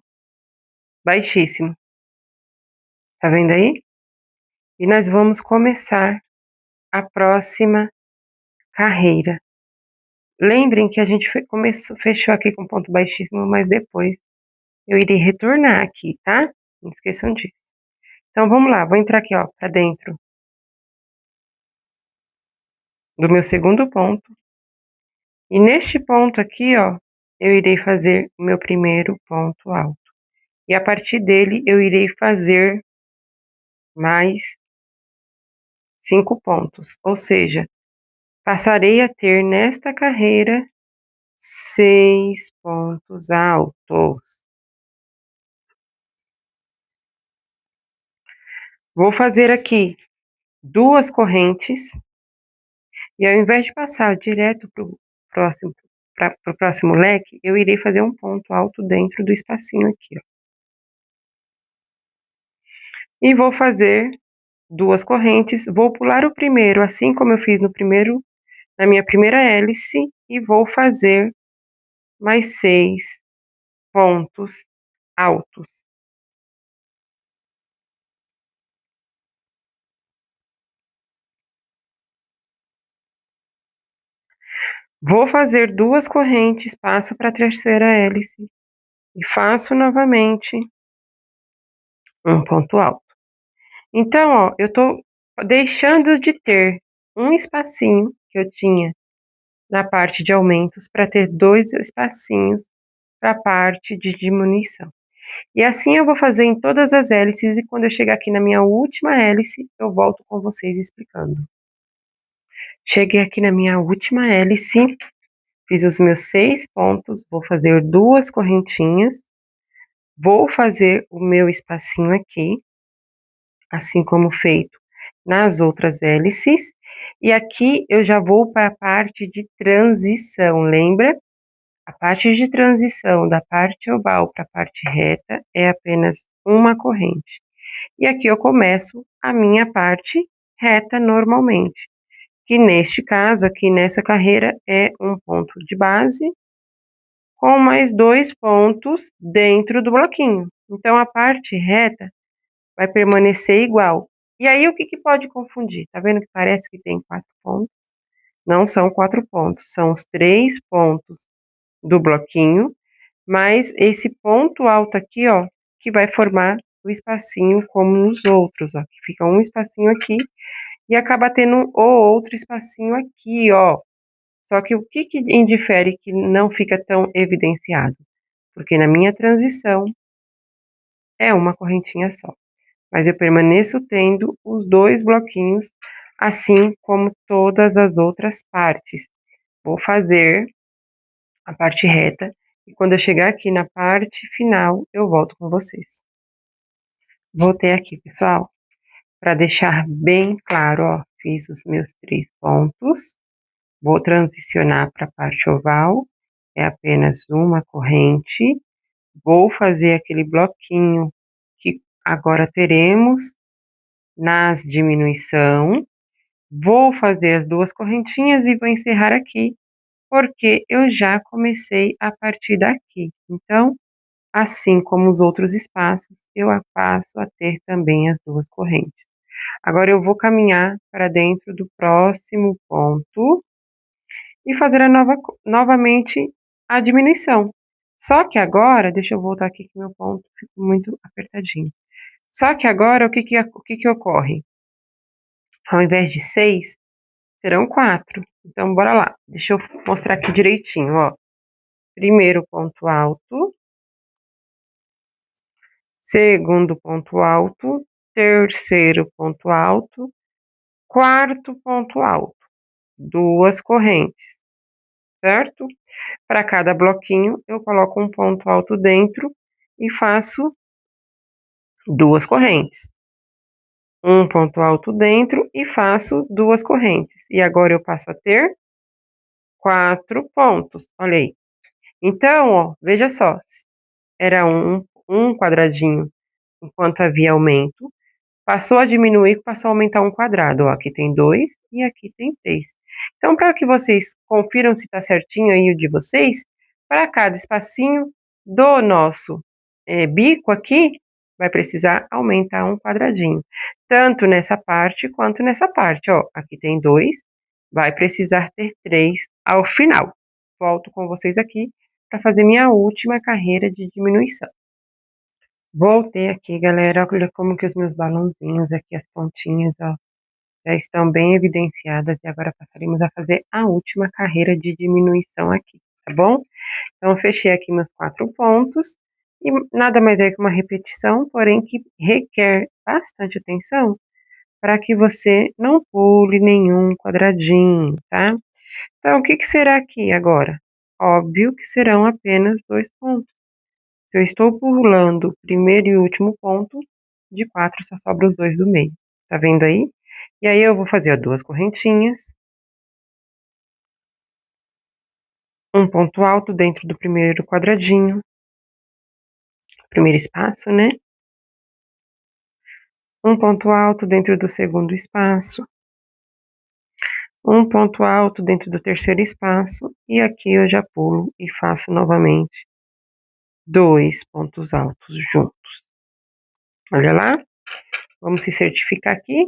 baixíssimo. Tá vendo aí? E nós vamos começar a próxima carreira. Lembrem que a gente fechou aqui com ponto baixíssimo, mas depois eu irei retornar aqui, tá? Não esqueçam disso. Então vamos lá, vou entrar aqui, ó, pra dentro do meu segundo ponto. E neste ponto aqui, ó, eu irei fazer o meu primeiro ponto alto. E a partir dele eu irei fazer mais 5 pontos, ou seja, passarei a ter nesta carreira 6 pontos altos. Vou fazer aqui 2 correntes e ao invés de passar direto para o próximo leque, eu irei fazer um ponto alto dentro do espacinho aqui, ó. E vou fazer 2 correntes, vou pular o primeiro, assim como eu fiz na minha primeira hélice, e vou fazer mais 6 pontos altos. Vou fazer 2 correntes, passo para a terceira hélice e faço novamente um ponto alto. Então, ó, eu tô deixando de ter um espacinho que eu tinha na parte de aumentos para ter 2 espacinhos para a parte de diminuição. E assim eu vou fazer em todas as hélices e quando eu chegar aqui na minha última hélice, eu volto com vocês explicando. Cheguei aqui na minha última hélice, fiz os meus 6 pontos, vou fazer 2 correntinhas, vou fazer o meu espacinho aqui, assim como feito nas outras hélices, e aqui eu já vou para a parte de transição, lembra? A parte de transição da parte oval para a parte reta é apenas uma corrente. E aqui eu começo a minha parte reta normalmente, que neste caso, aqui nessa carreira, é um ponto de base com mais 2 pontos dentro do bloquinho. Então, a parte reta vai permanecer igual. E aí, o que pode confundir? Tá vendo que parece que tem 4 pontos? Não são 4 pontos, são os 3 pontos do bloquinho, mais esse ponto alto aqui, ó, que vai formar o espacinho como nos outros, ó, que fica um espacinho aqui e acaba tendo o outro espacinho aqui, ó. Só que o que indifere que não fica tão evidenciado? Porque na minha transição é uma correntinha só, mas eu permaneço tendo os 2 bloquinhos, assim como todas as outras partes. Vou fazer a parte reta e quando eu chegar aqui na parte final, eu volto com vocês. Voltei aqui, pessoal, para deixar bem claro, ó, fiz os meus 3 pontos, vou transicionar para a parte oval, é apenas uma corrente, vou fazer aquele bloquinho que agora teremos nas diminuição, vou fazer as 2 correntinhas e vou encerrar aqui, porque eu já comecei a partir daqui. Então, assim como os outros espaços, eu passo a ter também as 2 correntes. Agora eu vou caminhar para dentro do próximo ponto e fazer novamente a diminuição. Só que agora, deixa eu voltar aqui que meu ponto ficou muito apertadinho. Só que agora o que ocorre? Ao invés de 6, serão 4. Então bora lá. Deixa eu mostrar aqui direitinho, ó. Primeiro ponto alto, segundo ponto alto, terceiro ponto alto, quarto ponto alto, 2 correntes, certo? Para cada bloquinho, eu coloco um ponto alto dentro e faço 2 correntes. Um ponto alto dentro e faço 2 correntes. E agora eu passo a ter 4 pontos, olha aí. Então, ó, veja só, era um quadradinho enquanto havia aumento, passou a diminuir, passou a aumentar um quadrado, ó, aqui tem 2 e aqui tem 3. Então, para que vocês confiram se está certinho aí o de vocês, para cada espacinho do nosso bico aqui, vai precisar aumentar um quadradinho. Tanto nessa parte quanto nessa parte, ó. Aqui tem 2, vai precisar ter 3 ao final. Volto com vocês aqui para fazer minha última carreira de diminuição. Voltei aqui, galera, olha como que os meus balãozinhos aqui, as pontinhas, ó, já estão bem evidenciadas e agora passaremos a fazer a última carreira de diminuição aqui, tá bom? Então, eu fechei aqui meus 4 pontos e nada mais é que uma repetição, porém que requer bastante atenção para que você não pule nenhum quadradinho, tá? Então, o que que será aqui agora? Óbvio que serão apenas 2 pontos. Se eu estou pulando o primeiro e último ponto, de 4 só sobra os 2 do meio. Tá vendo aí? E aí eu vou fazer 2 correntinhas, um ponto alto dentro do primeiro quadradinho, primeiro espaço, né? Um ponto alto dentro do segundo espaço, um ponto alto dentro do terceiro espaço, e aqui eu já pulo e faço novamente 2 pontos altos juntos. Olha lá, vamos se certificar aqui.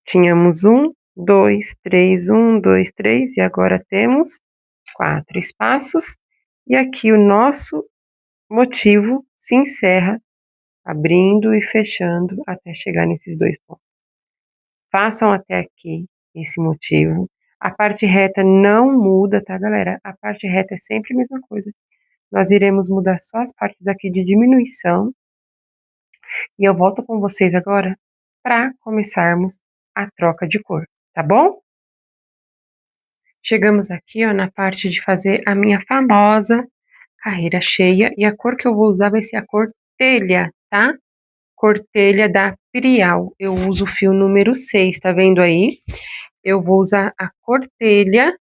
Tínhamos 1, 2, 3, 1, 2, 3, e agora temos 4 espaços, e aqui o nosso motivo se encerra abrindo e fechando até chegar nesses 2 pontos. Façam até aqui esse motivo. A parte reta não muda, tá, galera? A parte reta é sempre a mesma coisa. Nós iremos mudar só as partes aqui de diminuição. E eu volto com vocês agora para começarmos a troca de cor, tá bom? Chegamos aqui, ó, na parte de fazer a minha famosa carreira cheia. E a cor que eu vou usar vai ser a cor telha, tá? Cor telha da Prial. Eu uso o fio número 6, tá vendo aí? Eu vou usar a cor telha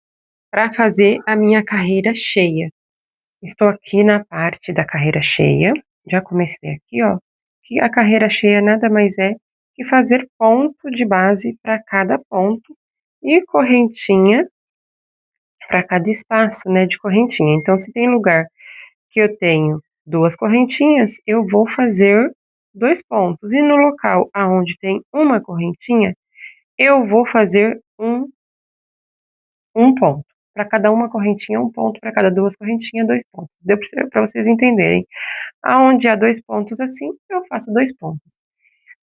para fazer a minha carreira cheia. Estou aqui na parte da carreira cheia. Já comecei aqui, ó. Que a carreira cheia nada mais é que fazer ponto de base para cada ponto e correntinha para cada espaço, né, de correntinha. Então, se tem lugar que eu tenho 2 correntinhas, eu vou fazer 2 pontos. E no local aonde tem uma correntinha, eu vou fazer um ponto. Para cada uma correntinha, um ponto. Para cada 2 correntinhas, 2 pontos. Deu para vocês entenderem. Aonde há 2 pontos assim, eu faço 2 pontos.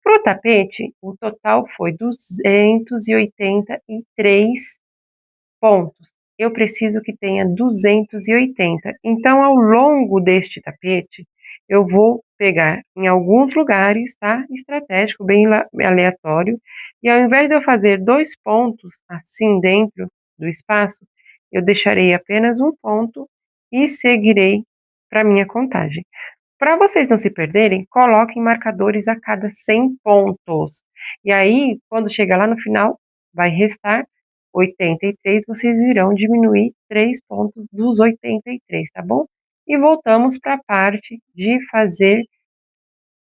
Para o tapete, o total foi 283 pontos. Eu preciso que tenha 280. Então, ao longo deste tapete, eu vou pegar em alguns lugares, tá? Estratégico, bem aleatório. E ao invés de eu fazer 2 pontos assim dentro do espaço, eu deixarei apenas um ponto e seguirei para minha contagem. Para vocês não se perderem, coloquem marcadores a cada 100 pontos. E aí, quando chegar lá no final, vai restar 83, vocês irão diminuir 3 pontos dos 83, tá bom? E voltamos para a parte de fazer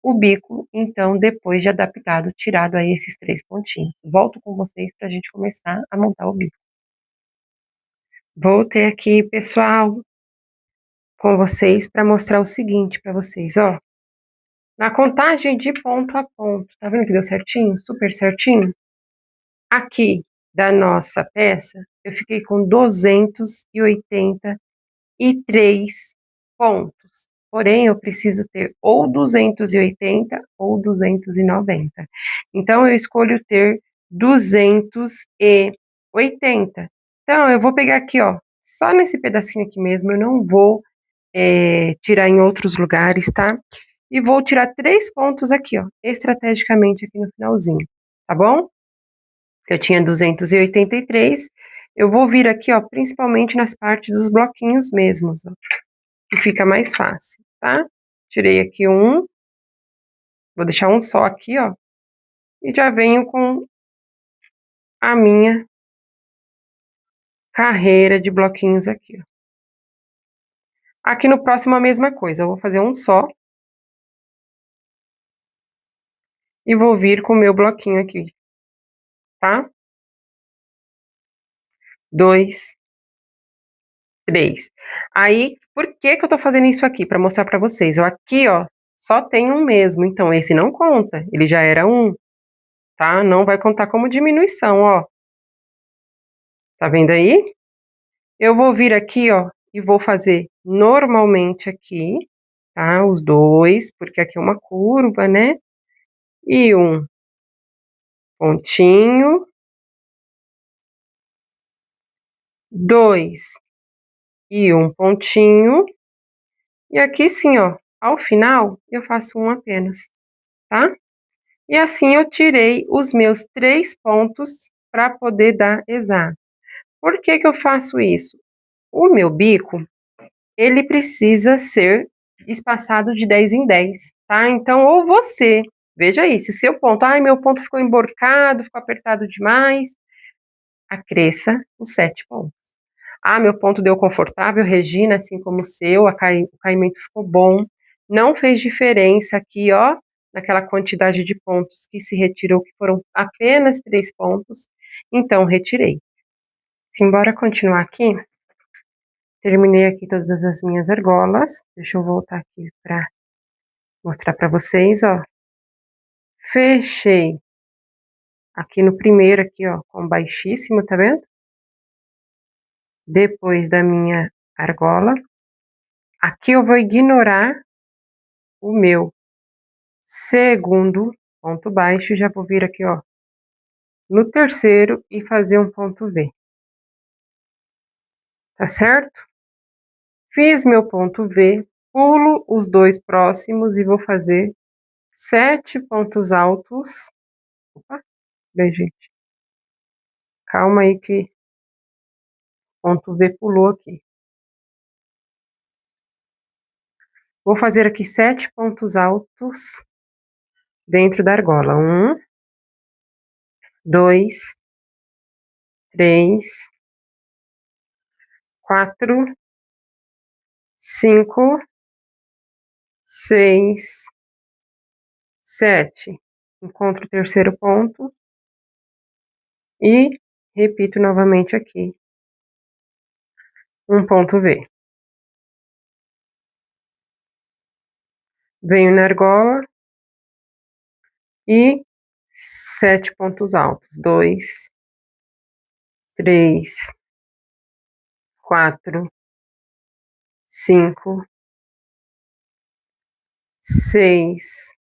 o bico, então, depois de adaptado, tirado aí esses 3 pontinhos. Volto com vocês para a gente começar a montar o bico. Voltei aqui, pessoal, com vocês para mostrar o seguinte para vocês, ó. Na contagem de ponto a ponto, tá vendo que deu certinho? Super certinho? Aqui da nossa peça, eu fiquei com 283 pontos. Porém, eu preciso ter ou 280 ou 290. Então, eu escolho ter 280. Então, eu vou pegar aqui, ó, só nesse pedacinho aqui mesmo, eu não vou tirar em outros lugares, tá? e vou tirar 3 pontos aqui, ó, estrategicamente aqui no finalzinho, tá bom? Eu tinha 283, eu vou vir aqui, ó, principalmente nas partes dos bloquinhos mesmos, ó, que fica mais fácil, tá? Tirei aqui um, vou deixar um só aqui, ó, e já venho com a minha carreira de bloquinhos aqui, ó. Aqui no próximo a mesma coisa, eu vou fazer um só. E vou vir com o meu bloquinho aqui, tá? 2, 3. Aí, por que que eu tô fazendo isso aqui? Pra mostrar pra vocês. Eu aqui, ó, só tem um mesmo, então esse não conta, ele já era 1, tá? Não vai contar como diminuição, ó. Tá vendo aí? Eu vou vir aqui, ó, e vou fazer normalmente aqui, tá? Os 2, porque aqui é uma curva, né? E um pontinho. 2 e um pontinho. E aqui sim, ó, ao final eu faço um apenas, tá? E assim eu tirei os meus 3 pontos para poder dar exato. Por que que eu faço isso? O meu bico, ele precisa ser espaçado de 10 em 10, tá? Então, ou você, veja aí, se o seu ponto, ai, meu ponto ficou emborcado, ficou apertado demais, acresça os 7 pontos. Ah, meu ponto deu confortável, Regina, assim como o seu, o caimento ficou bom. Não fez diferença aqui, ó, naquela quantidade de pontos que se retirou, que foram apenas 3 pontos. Então, retirei. Simbora continuar aqui. Terminei aqui todas as minhas argolas. Deixa eu voltar aqui para mostrar para vocês, ó. Fechei aqui no primeiro, aqui, ó, com baixíssimo, tá vendo? Depois da minha argola. Aqui eu vou ignorar o meu segundo ponto baixo, já vou vir aqui, ó, no terceiro e fazer um ponto V. Tá certo? Fiz meu ponto V, pulo os 2 próximos e vou fazer 7 pontos altos. Opa, bem, gente. Calma aí que ponto V pulou aqui. Vou fazer aqui 7 pontos altos dentro da argola. 1, 2, 3, 4, 5, 6, 7. Encontro o terceiro ponto e repito novamente aqui um ponto V. Venho na argola e 7 pontos altos. 2, 3, 4, 5, 6,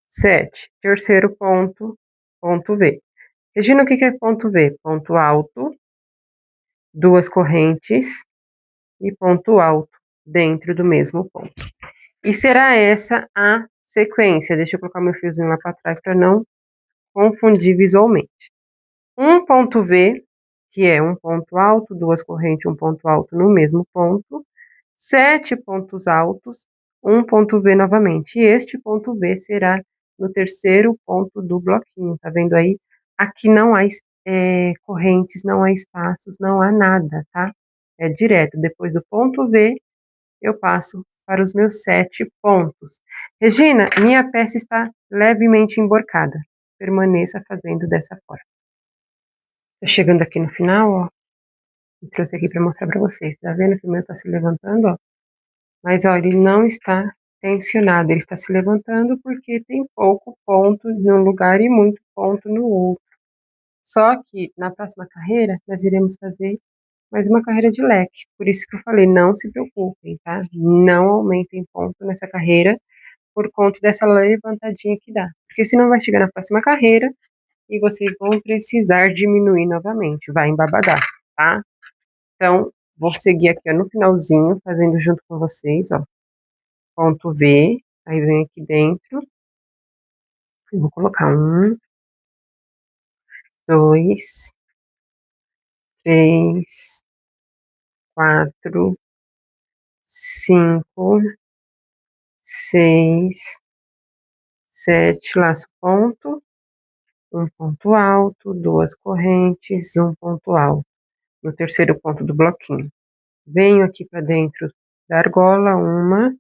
7. Terceiro ponto, ponto V. Regina, o que é ponto V? Ponto alto, 2 correntes e ponto alto dentro do mesmo ponto. E será essa a sequência. Deixa eu colocar meu fiozinho lá para trás para não confundir visualmente. Um ponto V, que é um ponto alto, 2 correntes, um ponto alto no mesmo ponto, 7 pontos altos, um ponto V novamente. E este ponto V será no terceiro ponto do bloquinho, tá vendo aí? Aqui não há correntes, não há espaços, não há nada, tá? É direto. Depois do ponto V, eu passo para os meus 7 pontos. Regina, minha peça está levemente emborcada. Permaneça fazendo dessa forma. Tô chegando aqui no final, ó. Eu trouxe aqui para mostrar para vocês. Tá vendo que o meu tá se levantando, ó? Mas, ó, ele não está tensionado. Ele está se levantando porque tem pouco ponto num lugar e muito ponto no outro. Só que na próxima carreira, nós iremos fazer mais uma carreira de leque. Por isso que eu falei, não se preocupem, tá? Não aumentem ponto nessa carreira por conta dessa levantadinha que dá. Porque senão vai chegar na próxima carreira e vocês vão precisar diminuir novamente. Vai embabadar, tá? Então, vou seguir aqui ó, no finalzinho, fazendo junto com vocês, ó. Ponto V, Aí vem aqui dentro, eu vou colocar 1, 2, 3, 4, 5, 6, 7, laço ponto, um ponto alto, 2 correntes, um ponto alto, no terceiro ponto do bloquinho. Venho aqui para dentro da argola, 1,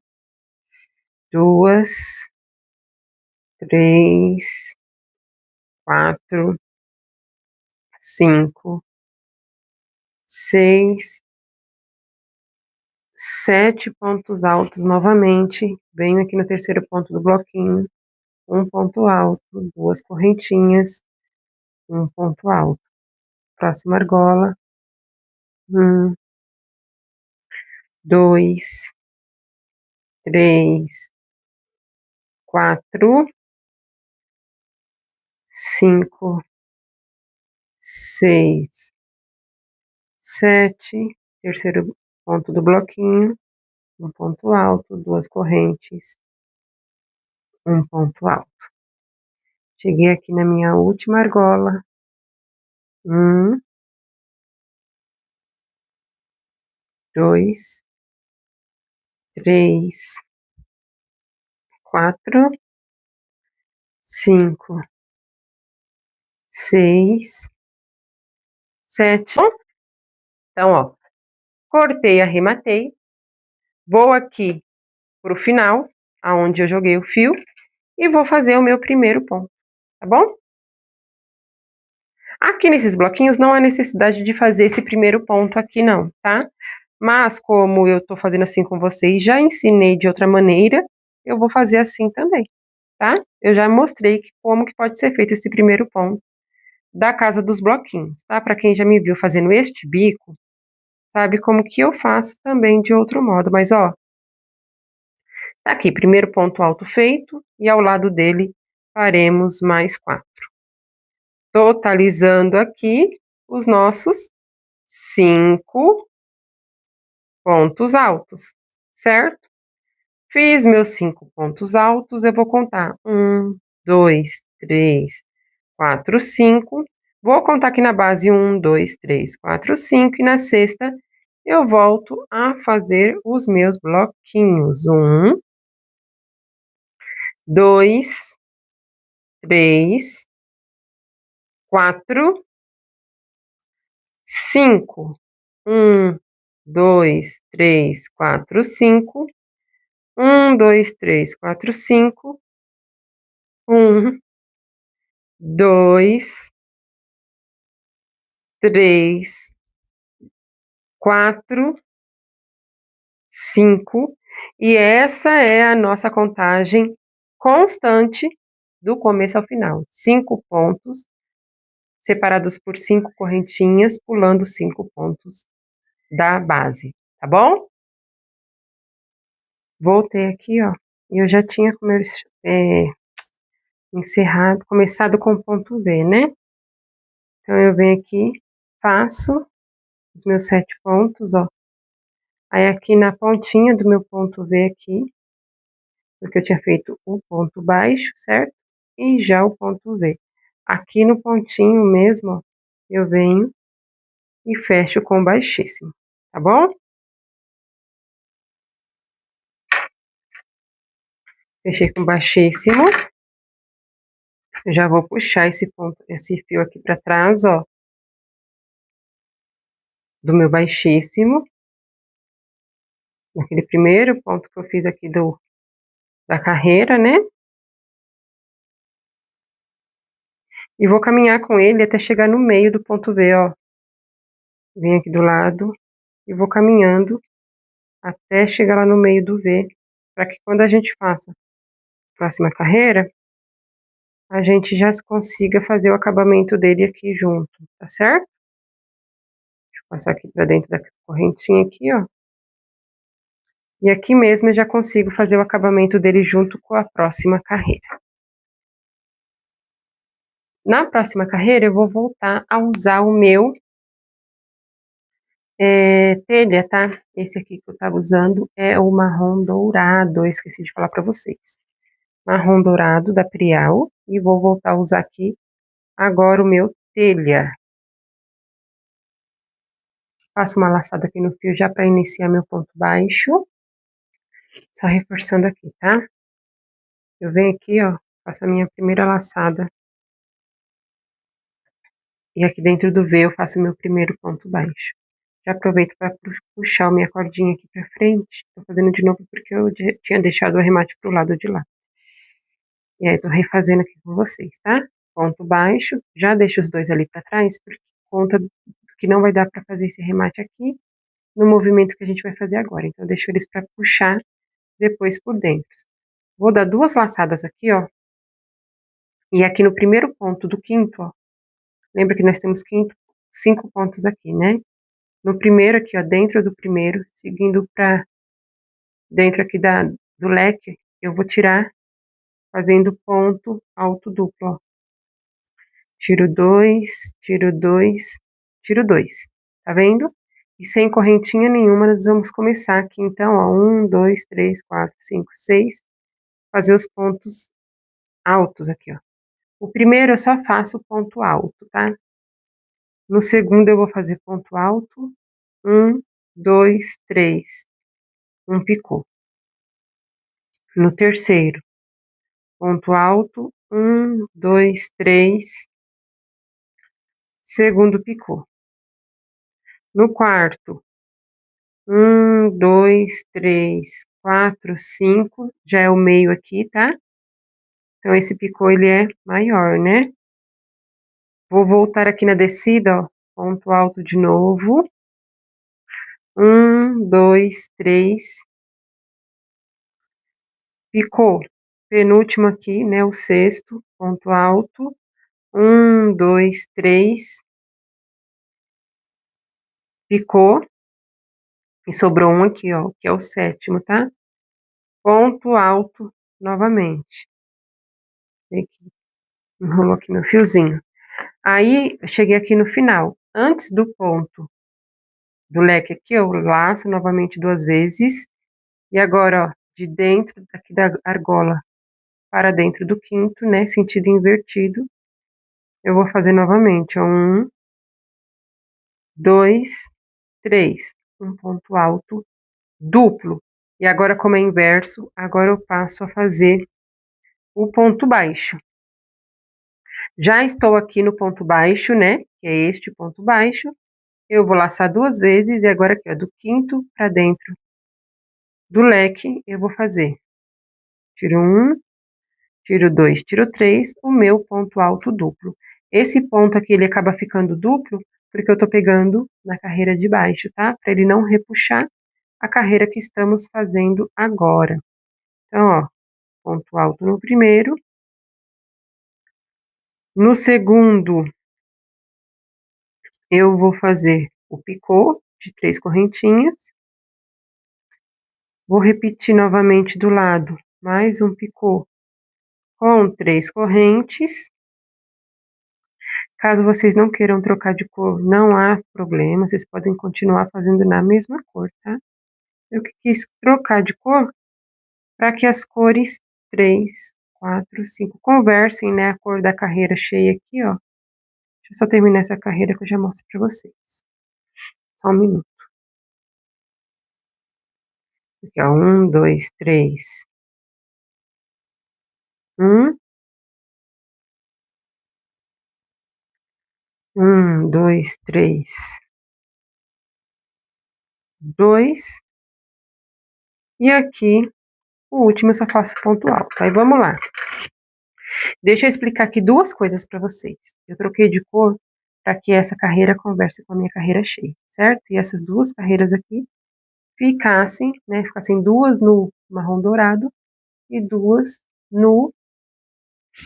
2, 3, 4, 5, 6, 7 pontos altos novamente. Venho aqui no terceiro ponto do bloquinho, um ponto alto, 2 correntinhas, um ponto alto. Próxima argola, 1, 2, 3, 4, 5, 6, 7, terceiro ponto do bloquinho, um ponto alto, 2 correntes, um ponto alto. Cheguei aqui na minha última argola, 1, 2, 3, 4, 5, 6, 7. Então, ó, cortei, arrematei, vou aqui pro final, aonde eu joguei o fio, e vou fazer o meu primeiro ponto, tá bom? Aqui nesses bloquinhos não há necessidade de fazer esse primeiro ponto aqui não, tá? Mas como eu tô fazendo assim com vocês, já ensinei de outra maneira, eu vou fazer assim também, tá? Eu já mostrei como que pode ser feito esse primeiro ponto da casa dos bloquinhos, tá? Para quem já me viu fazendo este bico, sabe como que eu faço também de outro modo, mas ó, tá aqui, primeiro ponto alto feito, e ao lado dele faremos mais 4. Totalizando aqui os nossos 5 pontos altos, certo? Fiz meus 5 pontos altos, eu vou contar 1, 2, 3, 4, 5. Vou contar aqui na base 1, 2, 3, 4, 5 e na sexta eu volto a fazer os meus bloquinhos. 1, 2, 3, 4, 5. 1, 2, 3, 4, 5. 1, 2, 3, 4, 5. 1, 2, 3, 4, 5. E essa é a nossa contagem constante do começo ao final. 5 pontos separados por 5 correntinhas, pulando 5 pontos da base, tá bom? Voltei aqui, ó, e eu já tinha começado com o ponto V, né? Então, eu venho aqui, faço os meus 7 pontos, ó. Aí, aqui na pontinha do meu ponto V aqui, porque eu tinha feito o ponto baixo, certo? E já o ponto V. Aqui no pontinho mesmo, ó, eu venho e fecho com baixíssimo, tá bom? Fechei com baixíssimo. Eu já vou puxar esse fio aqui pra trás, ó, do meu baixíssimo. Naquele primeiro ponto que eu fiz aqui da carreira, né? E vou caminhar com ele até chegar no meio do ponto V, ó. Venho aqui do lado e vou caminhando até chegar lá no meio do V, para que quando a gente faça a próxima carreira, a gente já consiga fazer o acabamento dele aqui junto, tá certo? Deixa eu passar aqui para dentro da correntinha aqui, ó. E aqui mesmo eu já consigo fazer o acabamento dele junto com a próxima carreira. Na próxima carreira eu vou voltar a usar o meu telha, tá? Esse aqui que eu tava usando é o marrom dourado, eu esqueci de falar pra vocês. Marrom dourado da Prial, e vou voltar a usar aqui agora o meu telha. Faço uma laçada aqui no fio já pra iniciar meu ponto baixo. Só reforçando aqui, tá? Eu venho aqui, ó, faço a minha primeira laçada. E aqui dentro do V eu faço o meu primeiro ponto baixo. Já aproveito para puxar a minha cordinha aqui pra frente. Tô fazendo de novo porque eu tinha deixado o arremate pro lado de lá. E aí, tô refazendo aqui com vocês, tá? Ponto baixo, já deixo os dois ali pra trás, por conta que não vai dar pra fazer esse arremate aqui no movimento que a gente vai fazer agora. Então, eu deixo eles pra puxar depois por dentro. Vou dar duas laçadas aqui, ó. E aqui no primeiro ponto do quinto, ó. Lembra que nós temos 5 pontos aqui, né? No primeiro aqui, ó, dentro do primeiro, seguindo pra dentro aqui do leque, eu vou tirar fazendo ponto alto duplo, ó. Tiro dois, tiro dois, tiro dois. Tá vendo? E sem correntinha nenhuma, nós vamos começar aqui, então, ó, 1, 2, 3, 4, 5, 6, fazer os pontos altos aqui, ó. O primeiro eu só faço ponto alto, tá? No segundo eu vou fazer ponto alto, 1, 2, 3, um picô. No terceiro, ponto alto, 1, 2, 3, segundo picô. No quarto, 1, 2, 3, 4, 5, já é o meio aqui, tá? Então, esse picô, ele é maior, né? Vou voltar aqui na descida, ó, ponto alto de novo. 1, 2, 3, picô. Penúltimo aqui, né, o sexto, ponto alto. 1, 2, 3, picô. E sobrou um aqui, ó, que é o sétimo, tá? Ponto alto novamente. Aqui, enrolou aqui meu fiozinho. Aí, eu cheguei aqui no final. Antes do ponto do leque aqui, eu laço novamente 2 vezes. E agora, ó, de dentro aqui da argola para dentro do quinto, né, sentido invertido, eu vou fazer novamente, ó, 1, 2, 3. Um ponto alto duplo. E agora, como é inverso, agora eu passo a fazer o ponto baixo. Já estou aqui no ponto baixo, né, que é este ponto baixo. Eu vou laçar 2 vezes e agora aqui, ó, do quinto para dentro do leque, eu vou fazer. Tiro 1, tiro 2, tiro 3, o meu ponto alto duplo. Esse ponto aqui, ele acaba ficando duplo, porque eu tô pegando na carreira de baixo, tá? Para ele não repuxar a carreira que estamos fazendo agora. Então, ó, ponto alto no primeiro. No segundo, eu vou fazer o picô de 3 correntinhas. Vou repetir novamente do lado, mais um picô com 3 correntes. Caso vocês não queiram trocar de cor, não há problema, vocês podem continuar fazendo na mesma cor, tá? Eu que quis trocar de cor para que as cores 3, 4, 5 conversem, né? A cor da carreira cheia aqui, ó. Deixa eu só terminar essa carreira que eu já mostro para vocês. Só um minuto. Aqui, ó, 1, 2, 3. 1. 1, 2, 3. 2. E aqui, o último eu só faço ponto alto. Aí vamos lá. Deixa eu explicar aqui 2 coisas para vocês. Eu troquei de cor para que essa carreira converse com a minha carreira cheia, certo? E essas 2 carreiras aqui ficassem, né? Ficassem 2 no marrom dourado e 2 no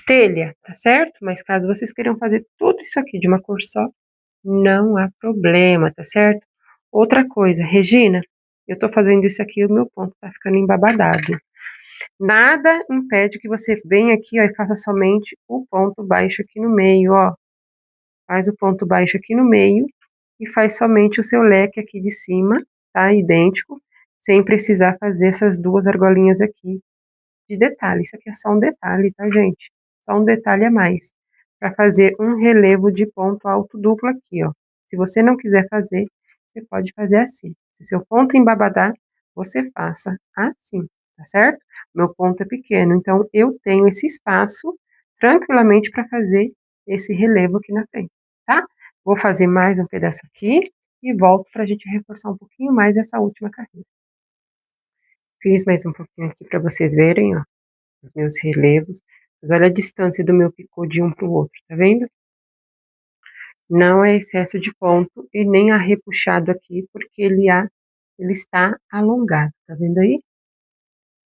telha, tá certo? Mas caso vocês queiram fazer tudo isso aqui de uma cor só, não há problema, tá certo? Outra coisa, Regina, eu tô fazendo isso aqui e o meu ponto tá ficando embabadado. Nada impede que você venha aqui, ó, e faça somente o ponto baixo aqui no meio, ó. Faz o ponto baixo aqui no meio e faz somente o seu leque aqui de cima, tá? Idêntico, sem precisar fazer essas duas argolinhas aqui de detalhe. Isso aqui é só um detalhe, tá, gente? Só um detalhe a mais, para fazer um relevo de ponto alto duplo aqui, ó. Se você não quiser fazer, você pode fazer assim. Se seu ponto embabadar, você faça assim, tá certo? Meu ponto é pequeno, então eu tenho esse espaço tranquilamente para fazer esse relevo aqui na frente, tá? Vou fazer mais um pedaço aqui e volto para a gente reforçar um pouquinho mais essa última carreira. Fiz mais um pouquinho aqui para vocês verem, ó, os meus relevos. Mas olha a distância do meu picô de um para o outro, tá vendo? Não é excesso de ponto e nem arrepuxado aqui, porque ele está alongado, tá vendo aí?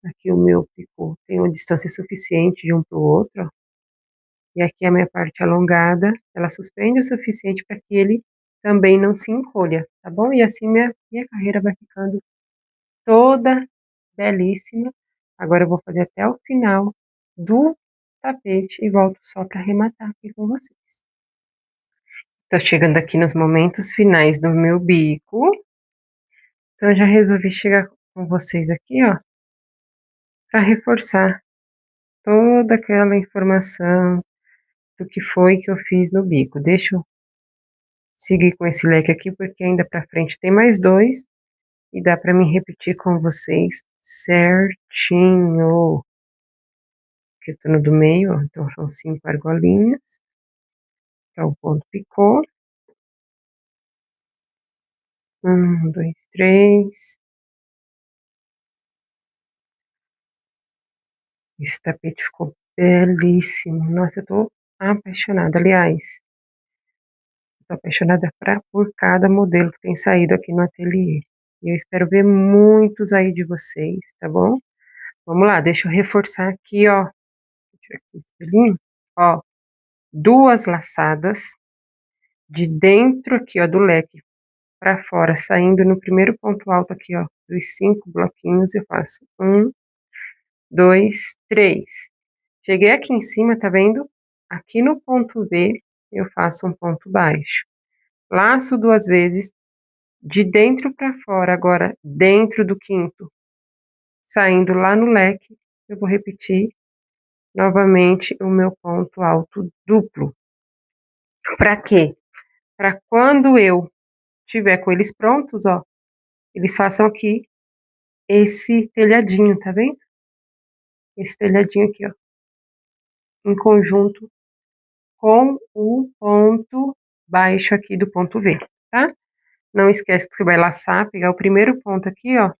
Aqui o meu picô tem uma distância suficiente de um para o outro, ó. E aqui a minha parte alongada, ela suspende o suficiente para que ele também não se encolha, tá bom? E assim minha carreira vai ficando toda belíssima. Agora eu vou fazer até o final do tapete e volto só para arrematar aqui com vocês. Tô chegando aqui nos momentos finais do meu bico. Então, eu já resolvi chegar com vocês aqui, ó, para reforçar toda aquela informação do que foi que eu fiz no bico. Deixa eu seguir com esse leque aqui, porque ainda pra frente tem mais dois e dá para me repetir com vocês certinho. Aqui eu tô no do meio, ó, então são 5 argolinhas. Então, o ponto picô. 1, 2, 3. Esse tapete ficou belíssimo. Nossa, eu tô apaixonada. Aliás, tô apaixonada por cada modelo que tem saído aqui no ateliê. E eu espero ver muitos aí de vocês, tá bom? Vamos lá, deixa eu reforçar aqui, ó. Deixa eu aqui esse pelinho. Ó, 2 laçadas de dentro aqui, ó, do leque pra fora, saindo no primeiro ponto alto aqui, ó, dos 5 bloquinhos, eu faço 1, 2, 3. Cheguei aqui em cima, tá vendo? Aqui no ponto V, eu faço um ponto baixo. Laço 2 vezes, de dentro para fora, agora dentro do quinto, saindo lá no leque, eu vou repetir novamente o meu ponto alto duplo. Para quê? Para quando eu tiver com eles prontos, ó, eles façam aqui esse telhadinho, tá vendo? Esse telhadinho aqui, ó, em conjunto com o ponto baixo aqui do ponto V, tá? Não esquece que você vai laçar, pegar o primeiro ponto aqui, ó,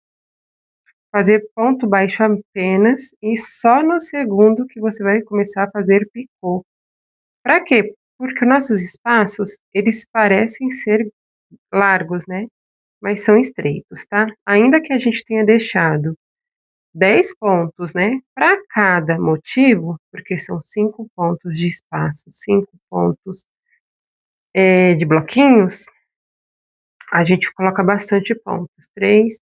fazer ponto baixo apenas e só no segundo que você vai começar a fazer picô. Para quê? Porque nossos espaços, eles parecem ser largos, né? Mas são estreitos, tá? Ainda que a gente tenha deixado 10 pontos, né, para cada motivo, porque são 5 pontos de espaço, 5 pontos de bloquinhos, a gente coloca bastante pontos, 3,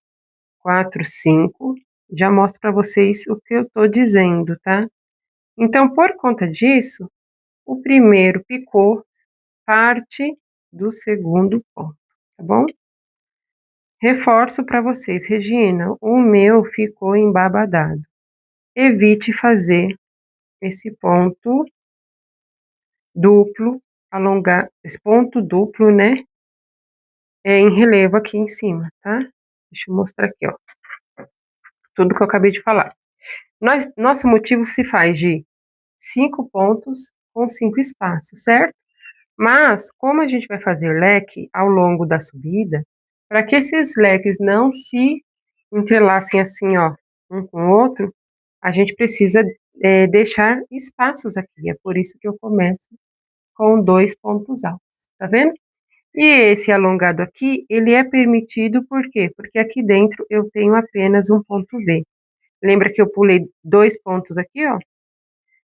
4, 5, já mostro para vocês o que eu tô dizendo, tá? Então, por conta disso, o primeiro picô parte do segundo ponto, tá bom? Reforço para vocês, Regina, o meu ficou embabadado. Evite fazer esse ponto duplo, alongar, esse ponto duplo, né? Em relevo aqui em cima, tá? Deixa eu mostrar aqui, ó. Tudo que eu acabei de falar. Nosso motivo se faz de 5 pontos com 5 espaços, certo? Mas, como a gente vai fazer leque ao longo da subida, para que esses leques não se entrelacem assim, ó, um com o outro, a gente precisa deixar espaços aqui. É por isso que eu começo com 2 pontos altos, tá vendo? E esse alongado aqui, ele é permitido por quê? Porque aqui dentro eu tenho apenas um ponto V. Lembra que eu pulei 2 pontos aqui, ó?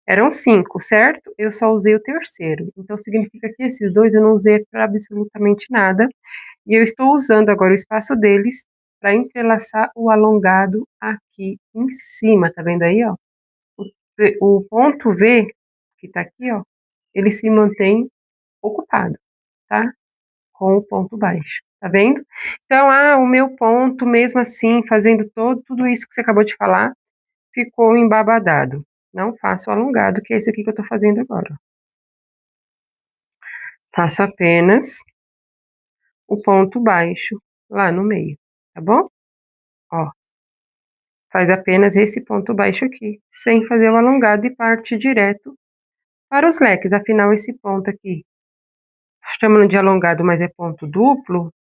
Eram 5, certo? Eu só usei o terceiro. Então, significa que esses 2 eu não usei para absolutamente nada. E eu estou usando agora o espaço deles para entrelaçar o alongado aqui em cima. Tá vendo aí, ó? O ponto V, que tá aqui, ó, ele se mantém ocupado, tá? com o ponto baixo, tá vendo? Então, o meu ponto, mesmo assim, fazendo tudo isso que você acabou de falar, ficou embabadado. Não faço alongado, que é esse aqui que eu tô fazendo agora. Faço apenas o ponto baixo lá no meio, tá bom? Ó, faz apenas esse ponto baixo aqui, sem fazer o alongado e parte direto para os leques. Afinal, esse ponto aqui, chamando de alongado, mas é ponto duplo,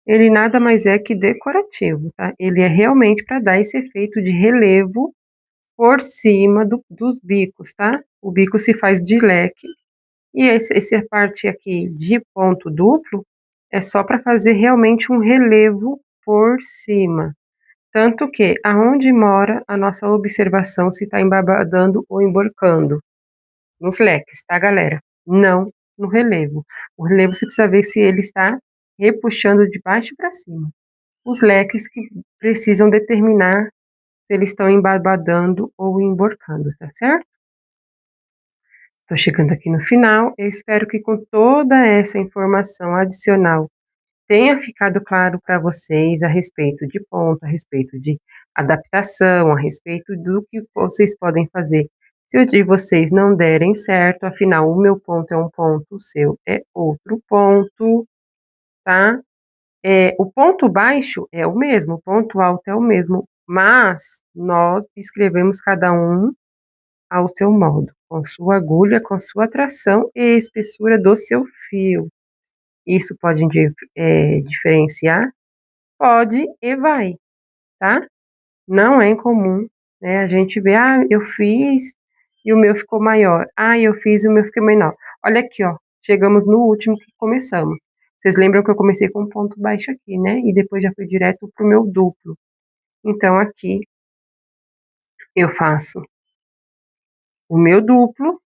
ele nada mais é que decorativo, tá? Ele é realmente para dar esse efeito de relevo por cima dos bicos, tá? O bico se faz de leque e essa parte aqui de ponto duplo é só para fazer realmente um relevo por cima. Tanto que aonde mora a nossa observação se está embabadando ou emborcando? Nos leques, tá, galera? Não no relevo. O relevo você precisa ver se ele está repuxando de baixo para cima. Os leques que precisam determinar se eles estão embabadando ou emborcando, tá certo? Tô chegando aqui no final. Eu espero que com toda essa informação adicional tenha ficado claro para vocês a respeito de ponto, a respeito de adaptação, a respeito do que vocês podem fazer se o de vocês não derem certo. Afinal, o meu ponto é um ponto, o seu é outro ponto, tá? O ponto baixo é o mesmo, o ponto alto é o mesmo, mas nós escrevemos cada um ao seu modo, com sua agulha, com sua tração e espessura do seu fio. Isso pode diferenciar? Pode e vai, tá? Não é incomum, né? A gente vê, eu fiz e o meu ficou maior. Eu fiz e o meu ficou menor. Olha aqui, ó. Chegamos no último que começamos. Vocês lembram que eu comecei com um ponto baixo aqui, né? E depois já fui direto pro meu duplo. Então, aqui eu faço o meu duplo.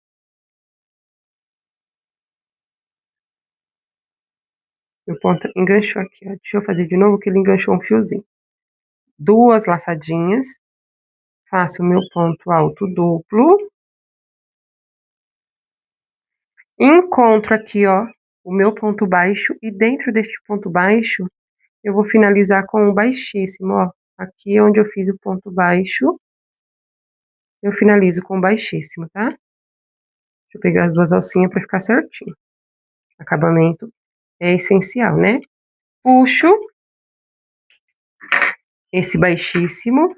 Meu ponto enganchou aqui, ó. Deixa eu fazer de novo que ele enganchou um fiozinho. Duas laçadinhas. Faço o meu ponto alto duplo. Encontro aqui, ó, o meu ponto baixo. E dentro deste ponto baixo, eu vou finalizar com um baixíssimo, ó. Aqui onde eu fiz o ponto baixo, eu finalizo com baixíssimo, tá? Deixa eu pegar as duas alcinhas para ficar certinho. Acabamento é essencial, né? Puxo esse baixíssimo.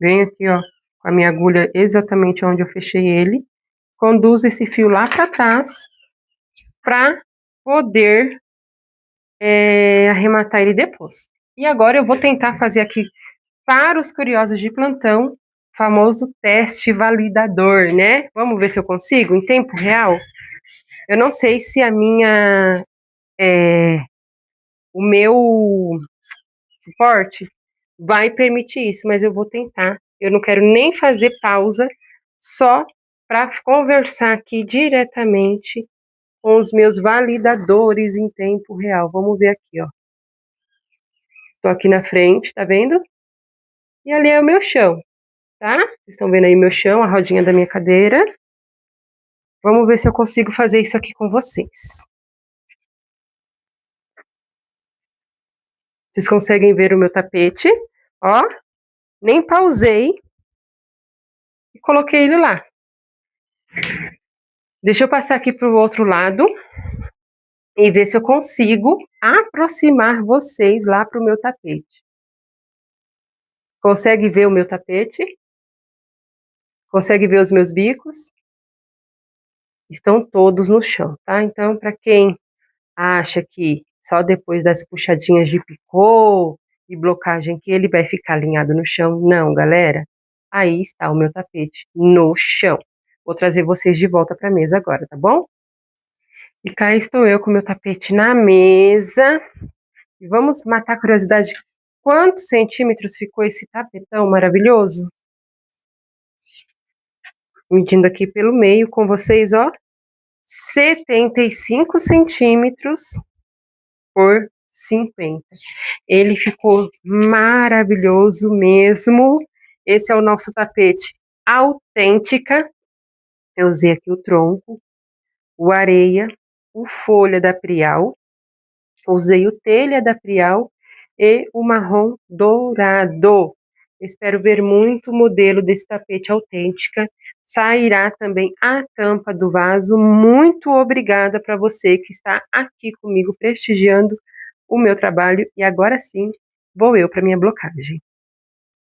Venho aqui, ó, com a minha agulha exatamente onde eu fechei ele. Conduzo esse fio lá para trás para poder arrematar ele depois. E agora eu vou tentar fazer aqui para os curiosos de plantão, o famoso teste validador, né? Vamos ver se eu consigo em tempo real. Eu não sei se o meu suporte vai permitir isso, mas eu vou tentar. Eu não quero nem fazer pausa, só para conversar aqui diretamente com os meus validadores em tempo real. Vamos ver aqui, ó. Tô aqui na frente, tá vendo? E ali é o meu chão, tá? Vocês estão vendo aí o meu chão, a rodinha da minha cadeira. Vamos ver se eu consigo fazer isso aqui com vocês. Vocês conseguem ver o meu tapete? Ó, nem pausei e coloquei ele lá. Deixa eu passar aqui para o outro lado e ver se eu consigo aproximar vocês lá para o meu tapete. Consegue ver o meu tapete? Consegue ver os meus bicos? Estão todos no chão, tá? Então, para quem acha que só depois das puxadinhas de picô e blocagem que ele vai ficar alinhado no chão, não, galera. Aí está o meu tapete no chão. Vou trazer vocês de volta para a mesa agora, tá bom? E cá estou eu com o meu tapete na mesa. E vamos matar a curiosidade. Quantos centímetros ficou esse tapetão maravilhoso? Medindo aqui pelo meio com vocês, ó. 75 centímetros por 50. Ele ficou maravilhoso mesmo. Esse é o nosso tapete autêntica. Eu usei aqui o tronco, o areia, o folha da Prial, usei o telha da Prial e o marrom dourado. Espero ver muito modelo desse tapete autêntica. Sairá também a tampa do vaso. Muito obrigada para você que está aqui comigo prestigiando o meu trabalho. E agora sim, vou eu para minha blocagem.